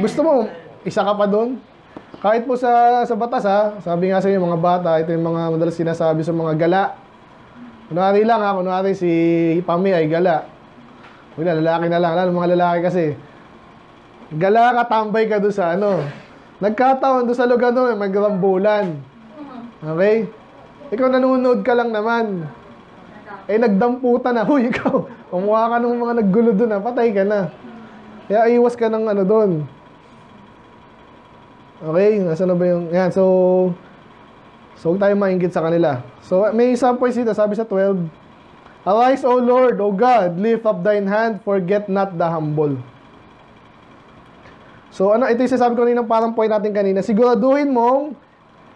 Gusto mo, isa ka pa doon? Kahit po sa batas sabi nga sa inyo mga bata, ito yung mga madalas sinasabi sa mga gala. Kunwari lang kunwari si Pami ay gala. Huwag na, lalaki na lang. Lalo mga lalaki kasi. Gala ka, tambay ka doon sa Nagkataon doon sa lugar doon, may rambulan. Okay? Ikaw nanonood ka lang naman. Eh, nagdamputan na. Huy, ikaw, umuha ka ng mga naggulo doon patay ka na. Kaya iwas ka ng doon. Okay, nasa na ba yung... Yan, so huwag tayo mainggit sa kanila. So, may isang point dito, sabi sa 12, Arise, O Lord, O God, lift up thine hand, forget not the humble. So, ito yung sasabi ko kanina, parang point natin kanina, siguraduhin mong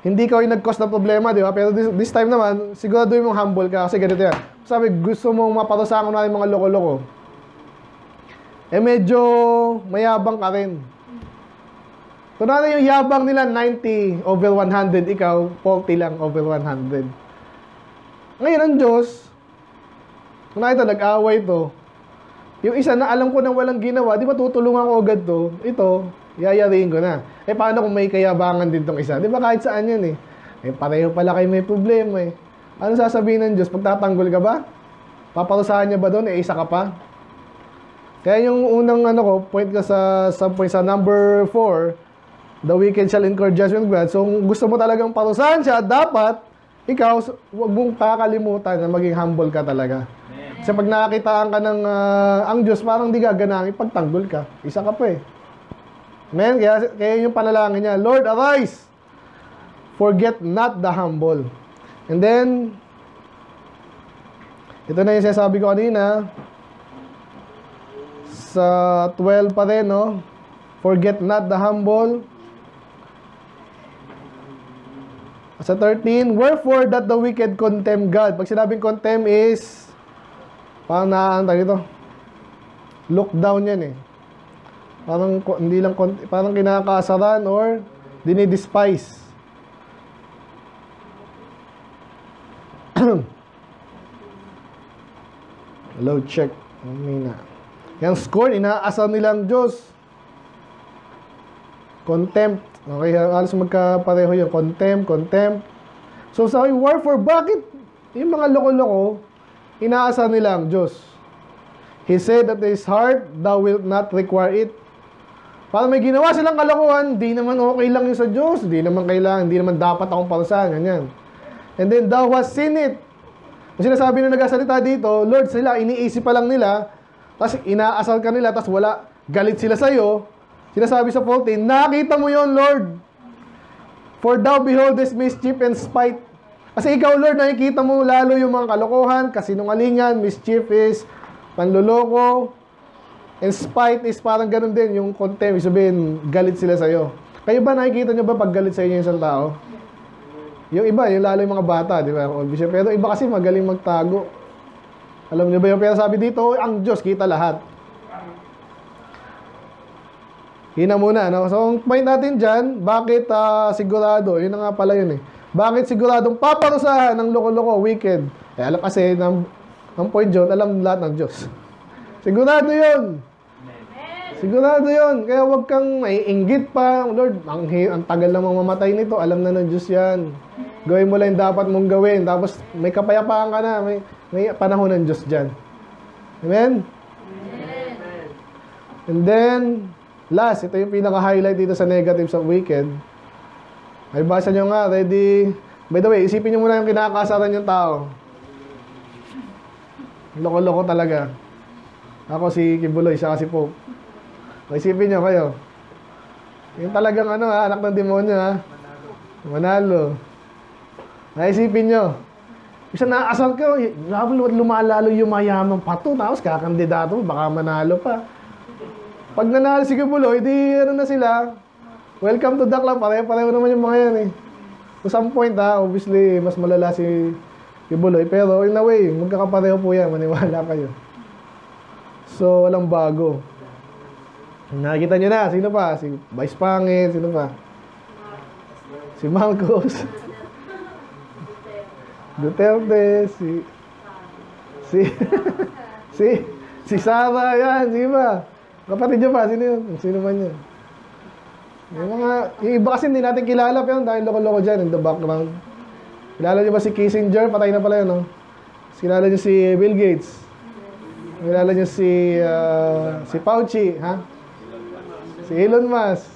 hindi ka yung nag-cause ng problema, di ba? Pero this time naman, siguraduhin mong humble ka, kasi ganito yan. Sabi, gusto mong maparusahan ko na yung mga loko-loko. Eh, medyo mayabang ka rin. Kunwari yung yabang nila 90 over 100, ikaw 40 lang over 100. Ngayon ang Diyos, kunwari ito, nag-away ito. Yung isa na alam ko nang walang ginawa, di ba tutulungan ko agad to? Ito, yayariin ko na. Eh paano kung may kayabangan din tong isa? Di ba kahit saan yun eh? Eh pareho pala kayo may problema eh. Ano sasabihin ng Diyos? Pagtatanggol ka ba? Paparusahan niya ba doon? Eh isa ka pa? Kaya yung unang point ka sa number 4, the wicked shall incur judgment of God. So, kung gusto mo talagang parusahan siya, dapat, ikaw, huwag mong kakalimutan na maging humble ka talaga. Kasi pag nakakitaan ka ng ang Diyos, parang di gaganang ipagtanggol ka. Isa ka pa eh. Amen? Kaya yung panalangin niya, Lord, arise! Forget not the humble. And then, ito na yung sinasabi ko kanina, sa 12 pa rin, no? Forget not the humble. Sa 13, wherefore that the wicked contemn God. Pag sinabing contemn is, parang dito, look down yan eh. Parang, hindi lang, parang kinakasaran or dinidespise. Hello, check. Yung score, inaasar nilang Diyos. Contempt. Okay, halos magkapareho yung contempt. So sabi, wherefore, bakit yung mga loko-loko, inaasar nila ang Diyos? He said that his heart, thou wilt not require it. Para may ginawa silang kalokohan, di naman okay lang yun sa Diyos, di naman kailangan, di naman dapat akong parusahan, ganyan. And then, thou hast seen it. Kung sinasabi na nagsasalita dito, Lord, sila, iniisip pa lang nila, tapos inaasal ka nila, tapos wala, galit sila sa'yo. Sinasabi sa 14, nakita mo yon Lord. For thou beholdest mischief and spite. Kasi ikaw, Lord, nakikita mo lalo yung mga kalokohan, kasinungalingan, mischief is panloloko, and spite is parang ganun din, yung contempt, sabihin, galit sila sa'yo. Kayo ba, nakikita nyo ba pag galit sa inyo yung isang tao? Yung iba, yung lalo yung mga bata, di ba? Pero iba kasi magaling magtago. Alam nyo ba yung pero sabi dito, ang Diyos, kita lahat. Hina muna, no? So, ang point natin dyan, bakit sigurado? Yun na nga pala yun eh. Bakit siguradong paparusahan ng loko-loko, wicked? Alam kasi, ang point dyan, alam lahat ng Diyos. Sigurado yun. Sigurado yun. Kaya huwag kang maiinggit pa. Lord, ang tagal lang mamamatay nito. Alam na ng Diyos yan. Gawin mo lang yung dapat mong gawin. Tapos may kapayapaan ka na. May panahon ng Diyos dyan. Amen? Amen. And then, last, ito yung pinaka-highlight dito sa negative sa wicked. Ay, basa nyo nga. Ready? By the way, isipin nyo muna yung kinakasaran yung tao. Loko-loko talaga. Ako si Kibuloy, siya kasi Pope. Isipin nyo kayo. Yung talagang anak ng demonyo Manalo. Naisipin nyo. Isa naasar ka, lumalalo yung mayaman pa to, tapos kakandidato, baka manalo pa. Pag nanalo si Kibuloy, di na sila. Welcome to the club. Pareho naman yung mga yan eh. To some point obviously, mas malala si Kibuloy. Pero in a way, magkakapareho po yan. Maniwala kayo. So, walang bago. Nakikita nyo na. Sino pa? Si Vice Pangit. Sino pa? Si Marcos. Duterte. Si Sara. Yan. Sino ba? Kapatid nyo pa. Sino yun? Sino man yun? Yung iba kasi hindi natin kilala. Pero dahil loko-loko dyan in the background. Kilala nyo ba si Kissinger? Patay na pala yun, no? Kilala nyo si Bill Gates? Kilala nyo si Fauci, ha? Si Elon Musk.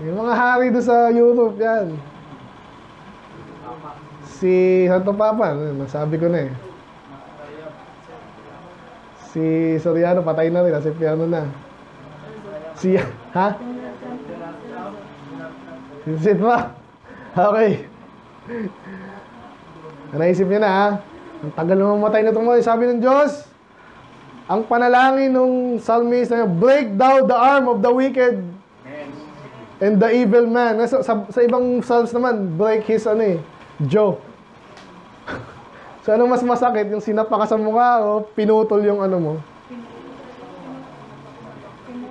Yung mga hari doon sa Europe, yan. Si Santo Papa, masabi ko na eh. Si Soriano, patay na rin. Si Piano na. Ha? Si ba? Okay. Naisip niya na, ha? Ang tagal na mamatay na itong mga. Sabi ng Diyos, ang panalangin ng psalmist na break down the arm of the wicked and the evil man. Sa ibang psalms naman, break his jaw. So anong mas masakit? Yung sinapa ka sa mukha o pinutol yung mo?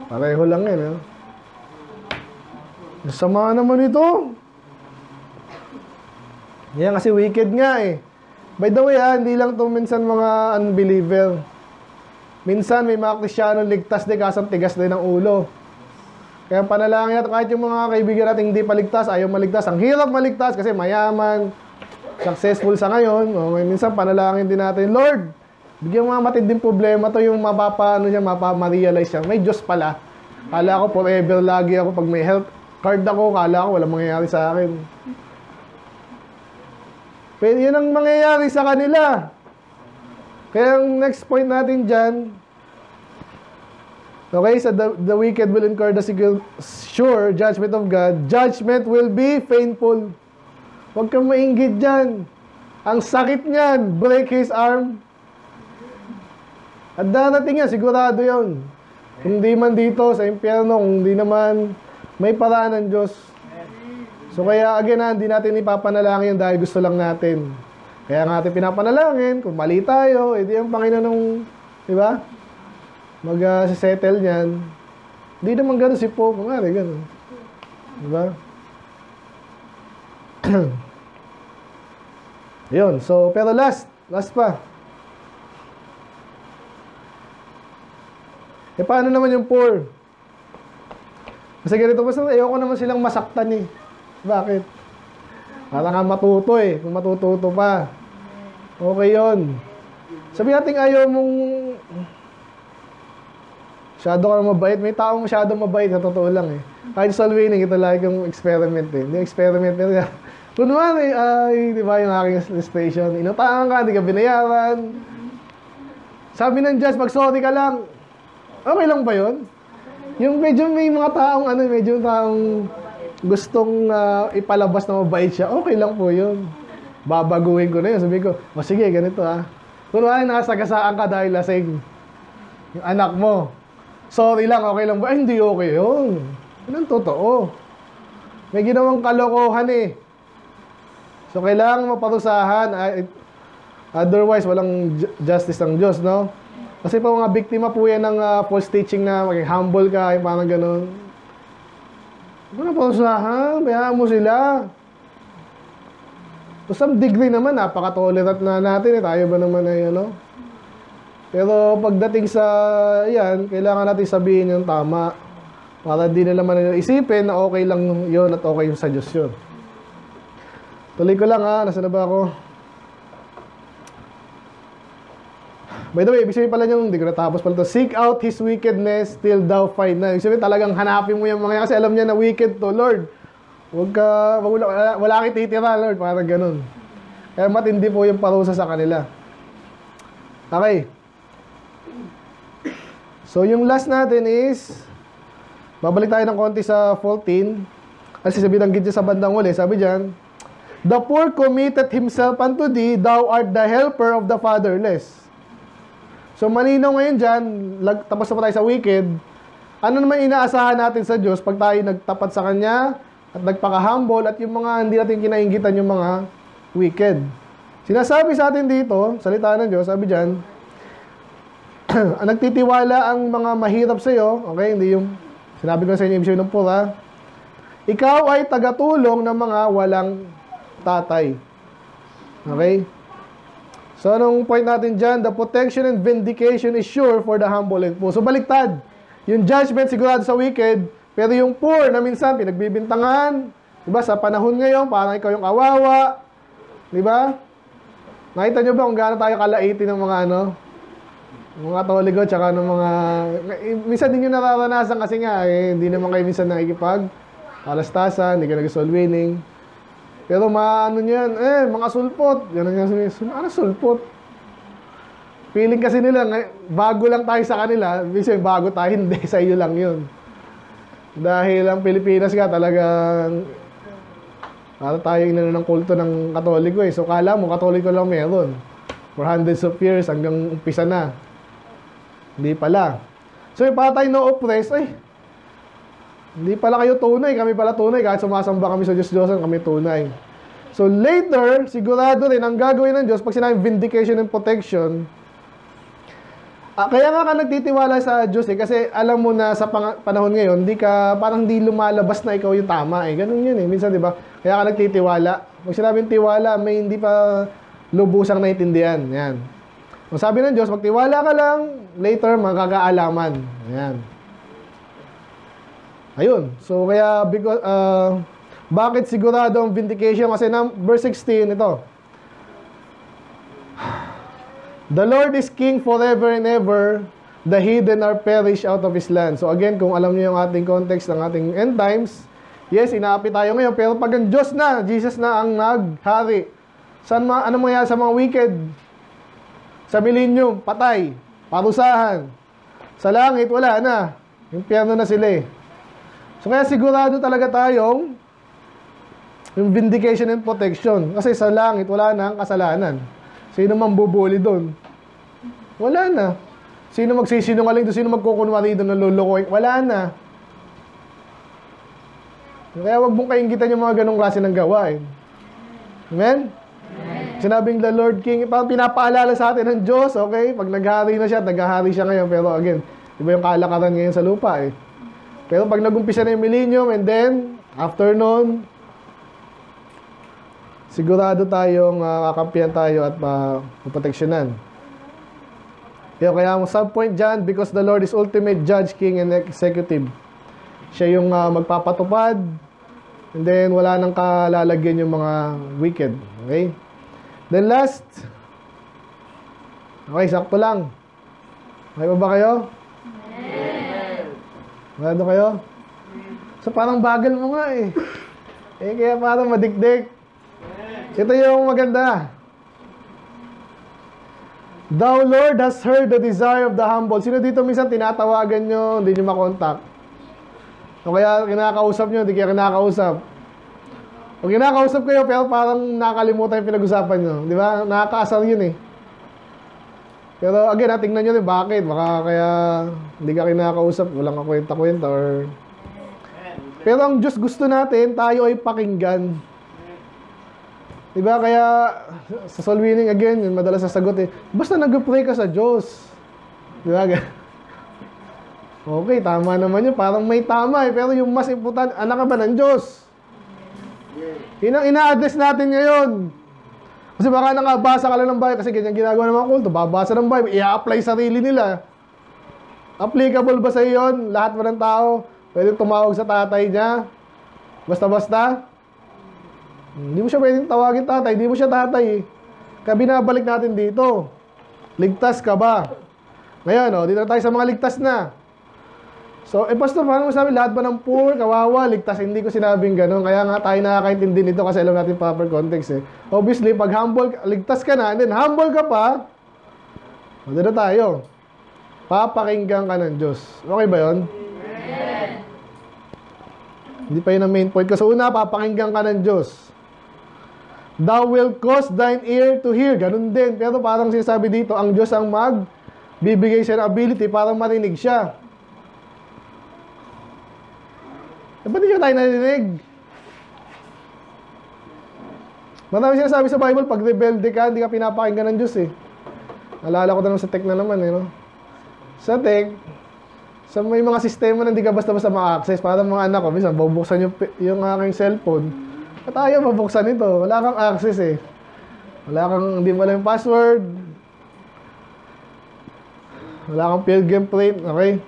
Pareho lang yun. Sama naman ito. Yan kasi wicked nga eh. By the way hindi lang to minsan mga unbeliever. Minsan may mga Kristiyano ligtas din kasang tigas din ng ulo. Kaya panalangin natin kahit yung mga kaibigan natin hindi paligtas, ayaw maligtas. Ang hirap maligtas kasi mayaman, successful sa ngayon. Minsan panalangin din natin, Lord, bigyan mga matinding problema to yung mapa-realize siya. May Diyos pala. Kala ko forever lagi ako pag may health card ako, kala ko walang mangyayari sa akin. Pero yun ang mangyayari sa kanila. Kaya ang next point natin dyan, okay, so the wicked will incur the sure judgment of God. Judgment will be painful. Huwag kang mainggit dyan. Ang sakit niyan, break his arm. At darating yan, sigurado yun. Kung di man dito sa impyerno, kung di naman may paraan ng Diyos. So kaya again, hindi natin ipapanalangin dahil gusto lang natin. Kaya nga natin pinapanalangin, kung mali tayo, edi ang Panginoon di ba? Mag-settle niyan. Hindi naman gano'n si Pope, nga gano'n. Di ba? Yun, so, pero last pa. Paano naman yung poor? Kasi ganito, basta ayoko naman silang masaktan eh. Bakit? Para nga matuto eh, kung matututo pa. Okay yun. Sabi natin ayaw mong masyado ka mabait. May taong masyado mabait, sa totoo lang eh. Kahit sa winning, ito lagi kong experiment eh. Hindi experiment pero kunwari, ay, di ba yung aking station, inutangan ka, hindi ka binayaran. Sabi ng judge, mag-sorry ka lang. Okay lang ba yun? Yung medyo may mga taong, medyo taong gustong ipalabas na mabait siya, okay lang po yun. Babaguhin ko na yun. Sabi ko, sige, ganito kunwari, nakasagasaan ka dahil lasing. Yung anak mo, sorry lang, okay lang ba? Ay, hindi okay yun. Yun ang totoo. May ginawang kalokohan eh. So, kailangan maparusahan. Otherwise, walang justice ng Diyos, no? Kasi pa mga biktima po yan ng false teaching na maging humble ka, yung parang gano'n. Huwag na parusahan, bayaan mo sila. To some degree naman, napaka-tolerant na natin eh. Tayo ba naman ay Pero pagdating sa yan, kailangan natin sabihin yung tama. Para di na naman nila isipin na okay lang yun at okay yung sa Diyos yun. Tuloy ko lang nasaan na ba ako? By the way, ibig sabihin pala nyo, hindi ko natapos pala ito. Seek out His wickedness till thou find na. Ibig sabihin talagang hanapin mo yung mga kasi alam niya na wicked to, Lord. Wala kang titira, Lord. Parang ganun. Kaya matindi po yung parusa sa kanila. Okay. So, yung last natin is, babalik tayo ng konti sa 14. Kasi sabi ng gidya sa bandang huli, sabi dyan, the poor committed himself unto thee, thou art the helper of the fatherless. So, malinaw ngayon dyan, tapos na pa tayo sa wicked, ano naman inaasahan natin sa Diyos pag tayo nagtapat sa Kanya at nagpaka-humble at yung mga hindi natin kinainggitan yung mga wicked. Sinasabi sa atin dito, salita ng Diyos, sabi dyan, nagtitiwala ang mga mahirap sa iyo, okay, hindi yung sinabi ko sa inyo, ibig ng pura, ikaw ay tagatulong ng mga walang tatay. Okay? So, anong point natin dyan? The protection and vindication is sure for the humble and poor. So, baliktad. Yung judgment sigurado sa wicked, pero yung poor na minsan pinagbibintangan, diba, sa panahon ngayon, parang ikaw yung kawawa, diba? Nakita nyo ba kung gaano tayo kalaitin ng mga mga Katoliko, tsaka ng mga, minsan din nyo nararanasan kasi nga, hindi naman kayo minsan nakikipag, alastasan, hindi ka nag-soul winning. Pero nyo yan, mga sulpot. Ganun nga sabihin, ano sulpot? Feeling kasi nila, bago lang tayo sa kanila, minsan bago tayo, hindi, sa iyo lang yun. Dahil ang Pilipinas nga talagang, para tayo inano ng kulto ng Katoliko eh. So kala mo, Katoliko lang meron. For hundreds of years, hanggang umpisa na. Hindi pala. So yung para tayo no-oppress, hindi pala kayo tunay, kami pala tunay. Kahit sumasamba kami sa Diyos-Diyosan, kami tunay. So later, sigurado rin, ang gagawin ng Diyos, pag sinabing vindication and protection, kaya nga ka nagtitiwala sa Diyos kasi alam mo na sa panahon ngayon, parang di lumalabas na ikaw yung tama Ganun yun minsan, di ba? Kaya ka nagtitiwala. Pag sinabing tiwala, may hindi pa lubusang naintindihan. Yan. Kung sabi ng Diyos, magtiwala ka lang, later magkakaalaman. Yan. Ayun. So, kaya, bakit sigurado ang vindication? Kasi verse 16, ito. The Lord is King forever and ever. The heathen are perished out of His land. So again, kung alam niyo yung ating context ng ating end times, yes, inaapi tayo ngayon. Pero pag ang Diyos na, Jesus na ang naghari, ano mangyayari sa mga wicked? Sa millennium, patay, parusahan. Sa langit, wala na. Impyerno na sila So kaya sigurado talaga tayong yung vindication and protection. Kasi sa langit, wala na ang kasalanan. Sino mambubuli doon? Wala na. Sino magsisinungaling doon? Sino magkukunwari doon na lulukoy? Wala na. Kaya wag mong kainggitan yung mga ganong klase ng gawain. Amen? Sinabing the Lord King, parang pinapaalala sa atin ng Diyos, okay? Pag naghari na siya, naghahari siya ngayon. Pero again, iba yung kalakaran ngayon sa lupa Pero pag nagumpisa na yung millennium, and then, after nun, sigurado tayong kakampihan tayo at maproteksyonan. Kaya sub-point dyan, because the Lord is ultimate judge, king, and executive. Siya yung magpapatupad And then, wala nang kalalagyan yung mga wicked. Okay? Then last. Okay, sakto lang. Okay pa ba kayo? Magado kayo? So, parang bagal mo nga eh. Kaya parang madikdik. Ito yung maganda. Thou, Lord, has heard the desire of the humble. Sino dito minsan tinatawagan nyo, hindi nyo makontak? O kaya kinakausap nyo, hindi kaya kinakausap. O kinakausap kayo, pero parang nakakalimutan yung pinag-usapan nyo. Di ba? Nakakaasar yun eh. Pero again, tingnan nyo din bakit. Baka kaya hindi ka kinakausap, walang kakwenta-kwenta or... Pero ang Diyos gusto natin, tayo ay pakinggan. Diba? Kaya sa soul winning again, yun madalas sasagot eh. Basta nag-pray ka sa Diyos. Diba? Okay, tama naman yun. Parang may tama eh. Pero yung mas important, anak ka ba ng Diyos? Yun ang ina-address natin ngayon. Kasi baka nakabasa ka lang ng Bible. Kasi ganyan ginagawa ng mga kulto. Babasa ng Bible. I-apply sarili nila. Applicable ba sa yun? Lahat ba ng tao? Pwede tumawag sa tatay niya? Basta-basta? Hindi mo siya pwedeng tawagin tatay, hindi mo siya tatay. Kaya binabalik natin dito. Ligtas ka ba? Ngayon, dito na tayo sa mga ligtas na. So, pastor, paano mo sabi, lahat ba ng poor, kawawa, ligtas? Hindi ko sinabing ganun. Kaya nga tayo nakakaintindi nito kasi alam natin proper context eh. Obviously, pag humble, ligtas ka na, and then humble ka pa, dito na tayo. Papakinggan ka ng Diyos. Okay ba yun? Hindi pa yun ang main point ko. So, una, papakinggan ka ng Diyos. Thou will cause thine ear to hear. Ganun din. Pero parang sinasabi dito, ang Diyos ang bibigay siya ng ability para marinig siya. Ba't hindi tayo narinig? Marami sinasabi sa Bible, pag rebelde ka, hindi ka pinapakinggan ng Diyos eh. Naalala ko na naman sa tech na naman eh. No? Sa tech, sa may mga sistema na hindi ka basta-basta ma-access. Parang mga anak ko, minsan, bubuksan yung aking cellphone. At ayaw mabuksan ito. Wala kang access eh. Hindi mo alam yung password. Wala kang pilgrim print. Okay?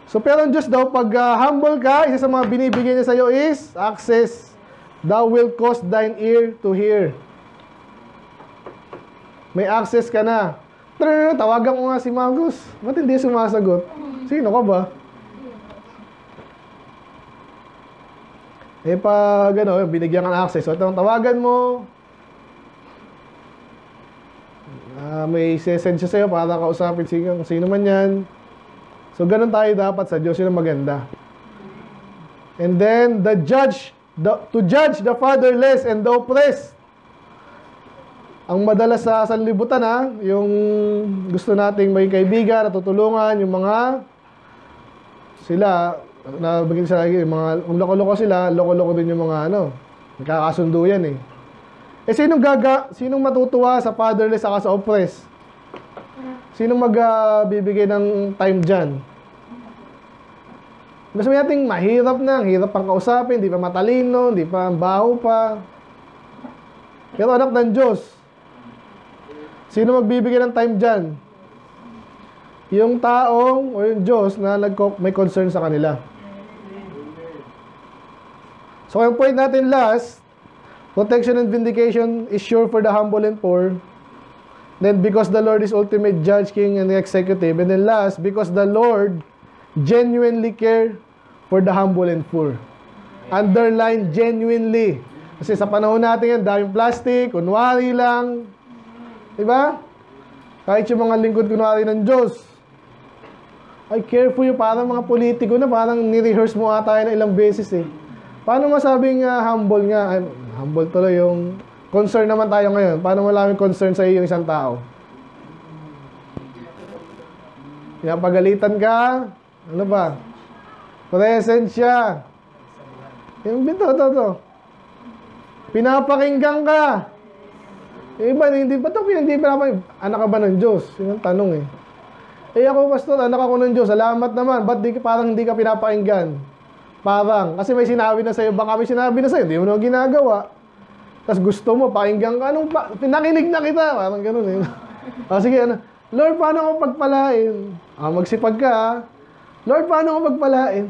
So, pero ang Diyos daw, pag humble ka, isa sa mga binibigay niya sa iyo is access. Thou will cause thine ear to hear. May access ka na. Tawagan ko nga si Marcos. Ba't hindi sumasagot? Sino ka ba? Pag binigyan ka ng access, so itong tawagan mo, may sesend siya sa'yo para kausapin sino man yan. So, ganun tayo dapat sa Diyos, yun ang maganda. And then, to judge the fatherless and the oppressed. Ang madalas sa sanlibutan yung gusto nating may kaibigan, natutulungan, yung mga sila, nabagin sa lagi, yung mga, kung loko-loko sila, loko-loko din yung mga nagkakasundo yan eh. Sinong matutuwa sa fatherless saka sa oppressed? Sinong magbibigay ng time dyan? Gusto natin mahirap na, hirap pang kausapin, di pa matalino, di pa baho pa. Pero anak ng Diyos, sino magbibigay ng time dyan? Yung taong o yung Diyos na may concern sa kanila. So, yung point natin last, protection and vindication is sure for the humble and poor. Then, because the Lord is ultimate judge, king, and executive. And then last, because the Lord genuinely care for the humble and poor. Underline, genuinely. Kasi sa panahon natin yan, daming plastic, kunwari lang. Diba? Kahit yung mga lingkod kunwari ng Diyos. I care for you, parang mga politiko na, parang ni-rehearse mo ata na ilang beses eh. Paano masabing humble nga? Humble tuloy yung concern naman tayo ngayon. Paano malaming concern sa iyo yung isang tao? Pinapagalitan ka? Ano ba? Present siya. Yung bito, to. Pinapakinggan ka. Yung iba, hindi pa ito pinapakinggan. Anak ka ba ng Diyos? Yun ang tanong eh. Ako, pastor, anak ako ng Diyos. Salamat naman. Ba't parang hindi ka pinapakinggan? Parang, kasi may sinabi na sa'yo, baka may sinabi na sa'yo, hindi mo na ginagawa. Tapos gusto mo, pakinggan ka, pinakinig na kita, parang ganun eh. Sige, Lord, paano ako pagpalain? Magsipag ka, Lord, paano ako pagpalain?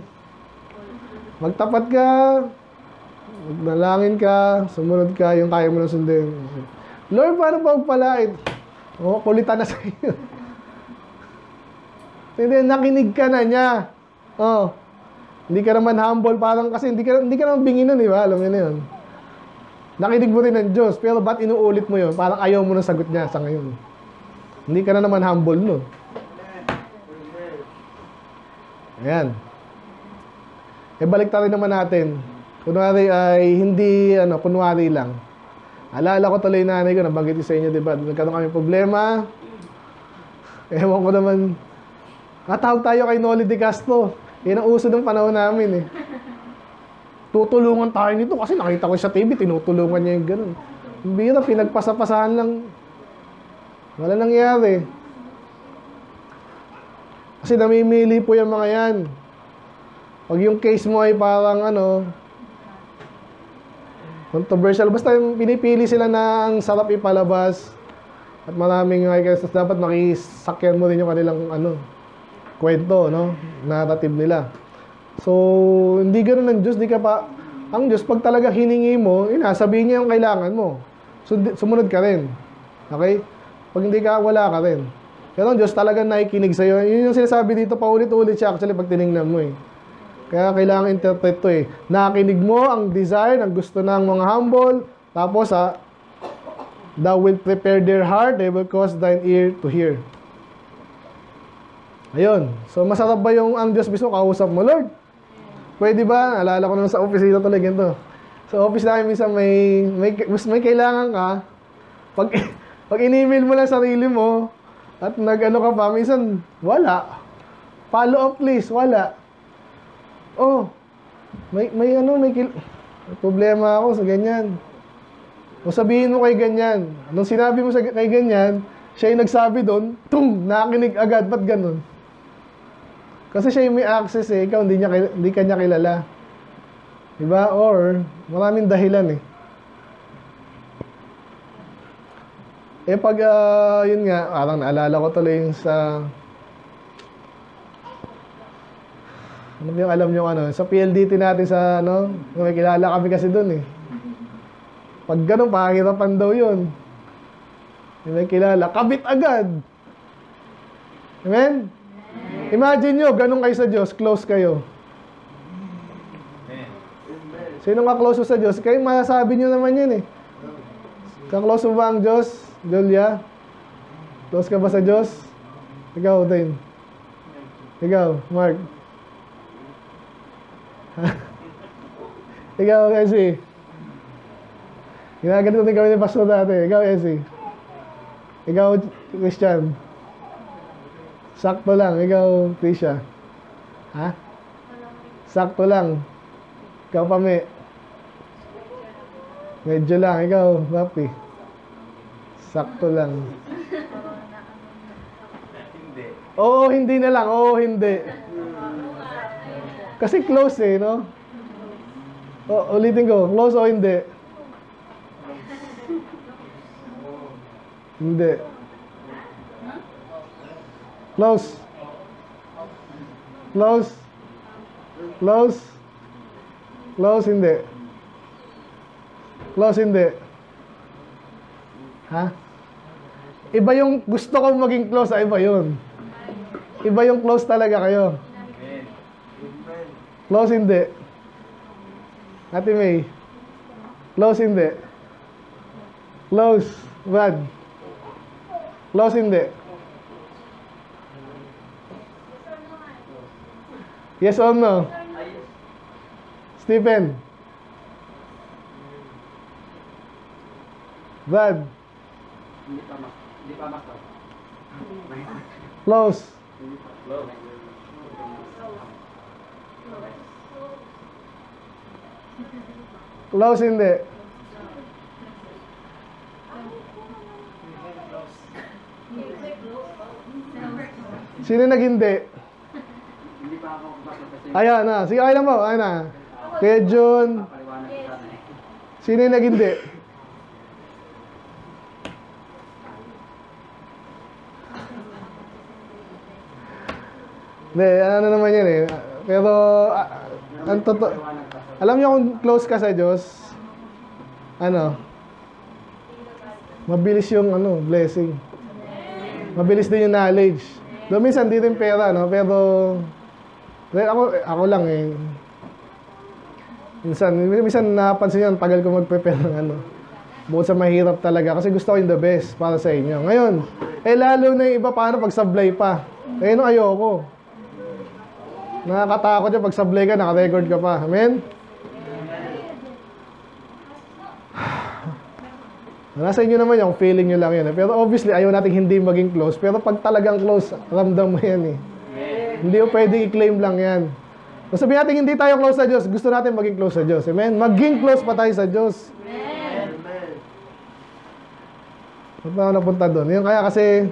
Magtapat ka, Nalangin ka, sumunod ka, yung kaya mo na sundin. Lord, paano pagpalait? Oh, kulitan na sa iyo. Hindi, nakinig ka na niya. Oh. Hindi ka naman humble, parang kasi hindi ka naman bingi nun, di ba? Alam mo na yun. Nakinig mo rin ng Diyos, pero ba't inuulit mo yun? Parang ayaw mo na sagot niya sa ngayon. Hindi ka na naman humble nun. Ayan. Balik tayo naman natin. Kunwari ay hindi, kunwari lang. Alala ko tuloy nanay ko, nabanggit ko sa inyo, di ba? Nagkaroon kami problema. Ewan ko naman. Natawag tayo kay Noli De Castro. Yan ang uso ng panahon namin eh. Tutulungan tayo nito kasi nakita ko sa TV, tinutulungan niya yung gano'n. Bira, pinagpasapasahan lang. Wala nangyari. Kasi namimili po yung mga yan. Pag yung case mo ay parang controversial, basta yung pinipili sila na ang sarap ipalabas at maraming dapat makisakyan mo rin yung kanilang kwento, narrative nila. So, hindi ganoon ang Diyos, ang Diyos, pag talaga hiningi mo, sabihin niya yung kailangan mo. So, sumunod ka rin. Okay? Pag hindi ka, wala ka rin. Pero ang Diyos talagang nakikinig sa'yo. Yun yung sinasabi dito, paulit-ulit siya actually pag tinignan mo eh. Kaya kailangan interpret to eh. Nakinig mo ang desire, ang gusto ng mga humble, tapos thou will prepare their heart, they will cause thine ear to hear. Ayun. So, masarap ba yung ang Diyos mismo kausap mo, Lord? Pwede ba? Alala ko naman sa office dito talaga ito. Sa office namin minsan may kailangan ka. Pag in-email mo lang sarili mo, at ka pa, minsan, wala. Follow up please, wala. Oh, may problema ako sa ganyan. O sabihin mo kay ganyan. Nung sinabi mo kay ganyan, siya yung nagsabi doon, nakinig agad, ba't ganun? Kasi siya yung may access eh, ikaw hindi ka niya kilala. Diba? Or, maraming dahilan eh. Pag, yun nga, parang naalala ko tuloy yung sa... Ano yung alam nyo sa PLDT natin sa, may kilala kami kasi doon eh. Pag ganun, pahirapan daw yun. May kilala, kabit agad. Amen? Imagine nyo, ganun kayo sa Diyos, close kayo. Sino nga close sa Diyos? Kayo masasabi nyo naman yun eh. Ka-close mo ba ang Diyos? Julia? Close ka ba sa Diyos? Ikaw, Dane. Ikaw, Mark. Ikaw, Essie. Ginaganito din kami ni Pastor dati. Ikaw, Essie. Ikaw, Christian. Sakto lang. Ikaw, Tisha. Ha? Sakto lang. Ikaw, Pame. Medyo lang. Ikaw, Papi. Sakto lang. Oo, hindi na lang. Oo, hindi. Kasi close eh, no? Ulitin ko. Close o hindi? Hindi. Close. Close. Close. Close, hindi. Close, hindi. Ha? Iba yung gusto kong maging close, iba yun. Iba yung close talaga kayo. Close, hindi. Ate May. Close, hindi. Close. Brad. Close, hindi. Yes or no? Stephen. Brad. Hindi pa basta. Close. Close, hindi. Sino nag-hindi? Hindi pa ako basta kasi Ayan na. Sige, ayan mo. Ayan na. Kuya Jun. paliwanag ko sana eh. Sino yung nag-hindi? Hindi, ano naman yan eh. Pero, ang totoo... Paliwanag ka. Alam niyo kung close ka sa Diyos, mabilis yung blessing. Mabilis din yung knowledge. Doon minsan di rin pera, no? Pero ako lang eh. Minsan napansin nyo, tagal ko mag-prepare ng bukod sa mahirap talaga kasi gusto ko yung the best para sa inyo. Ngayon, lalo na yung iba paano pag sablay pa. Ayoko. Nakakatakot yung pag sablay ka, naka-record ka pa. Amen? Nasa inyo naman yung feeling nyo lang yun. Pero obviously, ayaw natin hindi maging close. Pero pag talagang close, ramdam mo yan eh. Hindi mo pwede i-claim lang yan. Kung sabihin natin hindi tayo close sa Diyos, gusto natin maging close sa Diyos. Amen? Maging close pa tayo sa Diyos. Amen. Ba't ba ako napunta doon? Yun kaya kasi,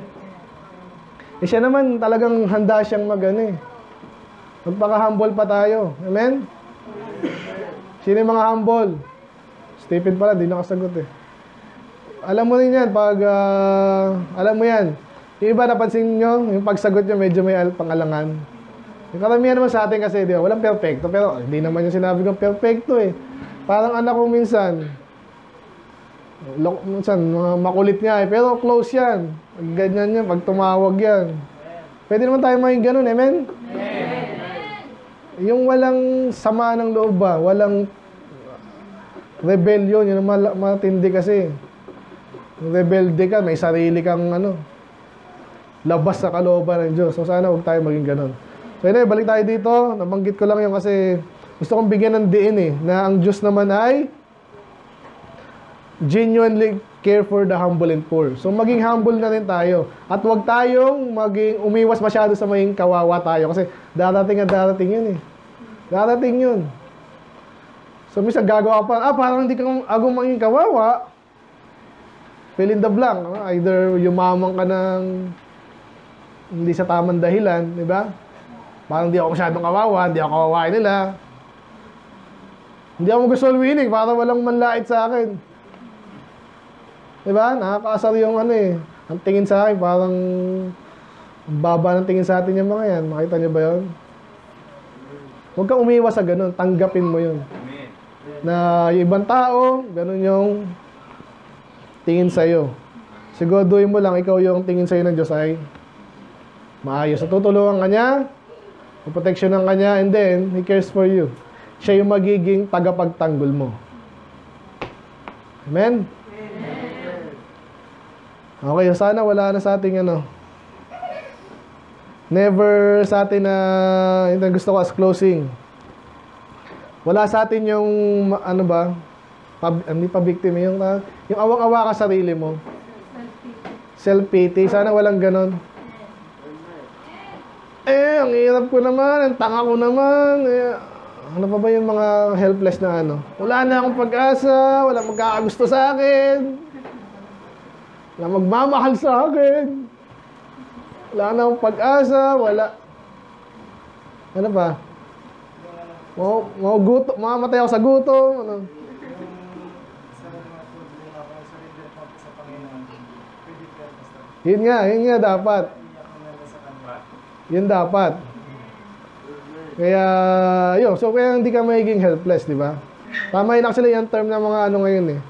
siya naman talagang handa siyang magpaka-humble pa tayo. Amen? Sino yung mga humble? Stephen pala, di nakasagot eh. Alam mo rin yan, alam mo yan. Yung iba napansin nyo, yung pagsagot nyo medyo may pangalangan. Yung karamihan naman sa atin kasi, di ba, walang perfecto. Pero hindi naman yung sinabi kong perfecto eh. Parang anak ko minsan makulit nga eh. Pero close yan. Ganyan yan, pag tumawag yan. Pwede naman tayo maging ganun, amen? Yung walang sama ng loob ba, walang rebellion, yun ang matindi kasi. Rebelde ka, may sarili kang labas sa kalooban ng Diyos. So sana huwag tayo maging ganun. So anyway, balik tayo dito. Nabanggit ko lang yung kasi gusto kong bigyan ng diin eh, na ang Diyos naman ay genuinely care for the humble and poor. So maging humble na rin tayo. At huwag tayong umiwas masyado sa maging kawawa tayo. Kasi darating yun eh. Darating yun. So minsan gagawa pa, parang hindi ka maging kawawa. Fill in the blank. Either yumaman ka ng hindi sa tamang dahilan, di ba? Parang hindi ako masyadong kawawa, hindi ako kawawain nila. Hindi ako gusto winning para walang manlait sa akin. Di ba? Nakakaasar yung ang tingin sa akin, parang baba ng tingin sa atin yung mga yan. Makita niyo ba yun? Huwag kang umiwas sa ganun, tanggapin mo yun. Na yung ibang tao, ganun yung tingin sa'yo. Siguraduhin mo lang, ikaw yung tingin sa'yo ng Diyos ay maayos. At tutulungan ka niya, proteksyonan ka niya, and then, He cares for you. Siya yung magiging tagapagtanggol mo. Amen? Okay, sana wala na sa ating never sa atin na, yung gusto ko as closing. Wala sa atin yung, hindi pa victim, yung awang-awa ka sarili mo. Self-pity. Sana walang ganon. Ang hirap ko naman, ang tanga ko naman. Ano pa ba yung mga helpless na Wala na akong pag-asa, wala magkakagusto sa akin. Wala magmamahal sa akin. Wala na akong pag-asa, wala. Ano ba? Mamamatay ako sa gutom. Yun nga dapat. Yun dapat. Kaya, so kaya hindi ka magiging helpless, di ba? Tama yun actually yung term ng mga ngayon eh.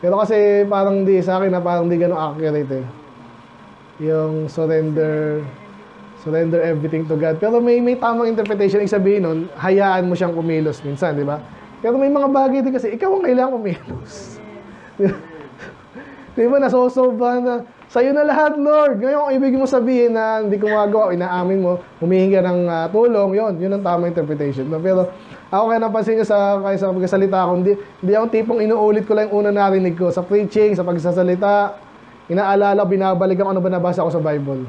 Pero kasi parang di sa akin na parang di ganun accurate eh. Yung surrender everything to God. Pero may tamang interpretation. Ibig sabihin nun, hayaan mo siyang kumilos minsan, di ba? Pero may mga bagay din kasi, ikaw ang kailangan kumilos. Di ba, nasosobra na, sa'yo na lahat, Lord. Ngayon, kung ibig mo sabihin na hindi ko magagawa, inaamin mo, humihingi ka ng tulong, yun ang tamang interpretation. Pero, ako kaya napansin nyo sa pagsasalita ko, hindi akong tipong inuulit ko lang yung unang narinig ko. Sa preaching, sa pagsasalita, inaalala, binabalik ang ano ba nabasa ko sa Bible.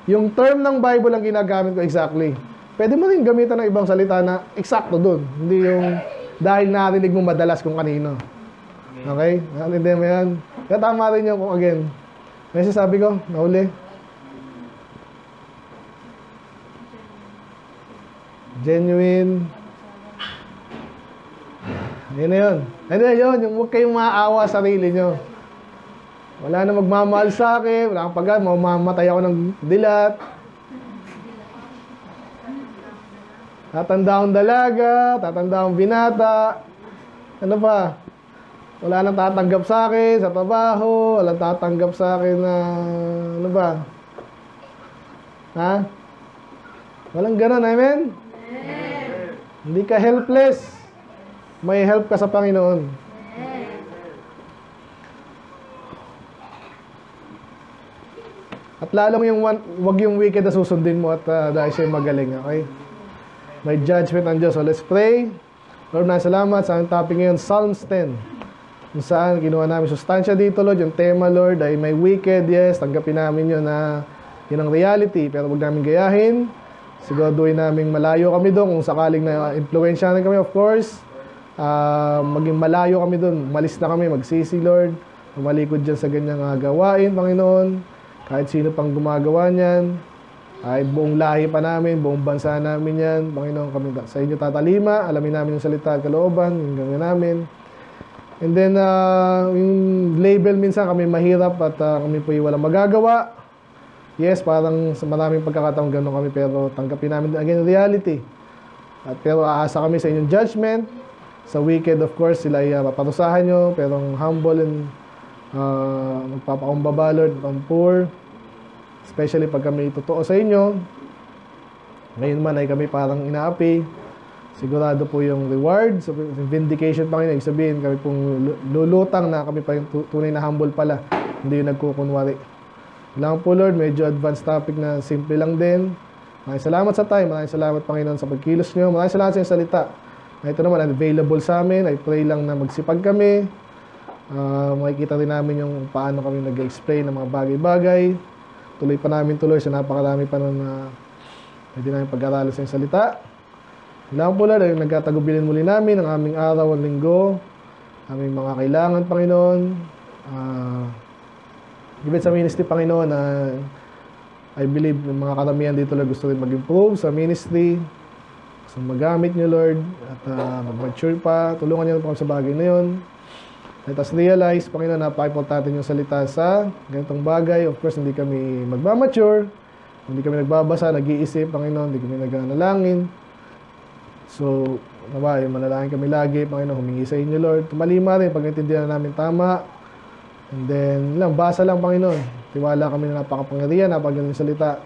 Yung term ng Bible ang ginagamit ko exactly. Pwede mo rin gamitan ng ibang salita na eksakto dun. Hindi yung dahil narinig mo madalas kung kanino. Okay? Hindi mo yan. Kaya tama rin yung kung again. May sasabi ko, nauli. Genuine. Yun na yun. Ano yun? Yung huwag kayong maaawa sa sarili nyo. Wala na magmamahal sa akin. Wala kang pagkat. Mamamatay ako ng dilat. Tatanda akong dalaga, tatanda akong binata. Ano pa? Wala nang tatanggap sa akin sa trabaho, wala tatanggap sa akin na ano ba? Ha? Walang ganun, amen? Hindi ka helpless. May help ka sa Panginoon. At lalong yung wag yung wicked na susundin mo at dahil siya magaling, okay? May judgment ang Diyos. So let's pray. Lord, salamat sa ang topic ngayon, Psalms 10. Kung saan kinuha namin sustansya dito, Lord. Yung tema, Lord, ay may wicked. Yes, tanggapin namin yun na yun ang reality. Pero huwag namin gayahin. Siguraduhin namin malayo kami doon. Kung sakaling na-influensyahan kami, of course, maging malayo kami doon. Malis na kami, magsisi, Lord. Malikod dyan sa ganyang gawain, Panginoon. Kahit sino pang gumagawa niyan. Ay buong lahi pa namin, buong bansa namin yan. Panginoon, kami sa inyo tatalima. Alamin namin yung salita at kalooban. Yung gawin namin. And then, yung label minsan kami mahirap at kami po walang magagawa. Yes, parang sa maraming pagkakataong gano'n kami. Pero tanggapin namin again reality. Pero aasa kami sa inyong judgment. Sa wicked, of course, sila ay paparusahan nyo. Pero humble and magpapakumbaba, Lord, ang poor. Especially pag kami totoo sa inyo. Ngayon man ay kami parang inaapi. Sigurado po yung reward. So, vindication pa ngayon. Ibig sabihin, kami pong lulutang na kami pa yung tunay na humble pala. Hindi yung nagkukunwari. Lang po, Lord, medyo advanced topic na simple lang din. Maraming salamat sa time. Maraming salamat, Panginoon, sa pagkilos nyo. Maraming salamat sa inyong salita. Na ito naman, available sa amin. I pray lang na magsipag kami. Makikita rin namin yung paano kami nag-explain ng mga bagay-bagay. Tuloy pa namin sa napakarami pa na pwede namin pag-aralan sa yung salita. Kailangan po lang, nagkatagubilin muli namin ang aming araw at linggo, aming mga kailangan, Panginoon. Given sa ministry, Panginoon, I believe yung mga karamihan dito lang gusto rin mag-improve sa ministry. So magamit nyo, Lord, at mag-mature pa. Tulungan nyo pa sa bagay na yun. Let us realize, Panginoon, napaka-importante yung salita sa ganitong bagay. Of course, hindi kami magmamature, hindi kami nagbabasa, nag-iisip, Panginoon, hindi kami nagnanalangin. So, nawa, manalangin kami lagi, Panginoon, humingi sa inyo, Lord. Tumalima rin, pag naintindihan namin tama. And then, basa lang, Panginoon. Tiwala kami na napakapangyarihan, napakaganda yung salita.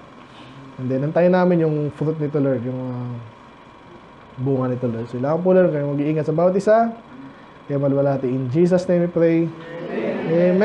And then, antayin namin yung fruit nito, Lord, yung bunga nito, Lord. So, ilangan po, Lord, kayo mag-iingat sa bawat isa. Kaya malwalhati. In Jesus' name we pray. Amen.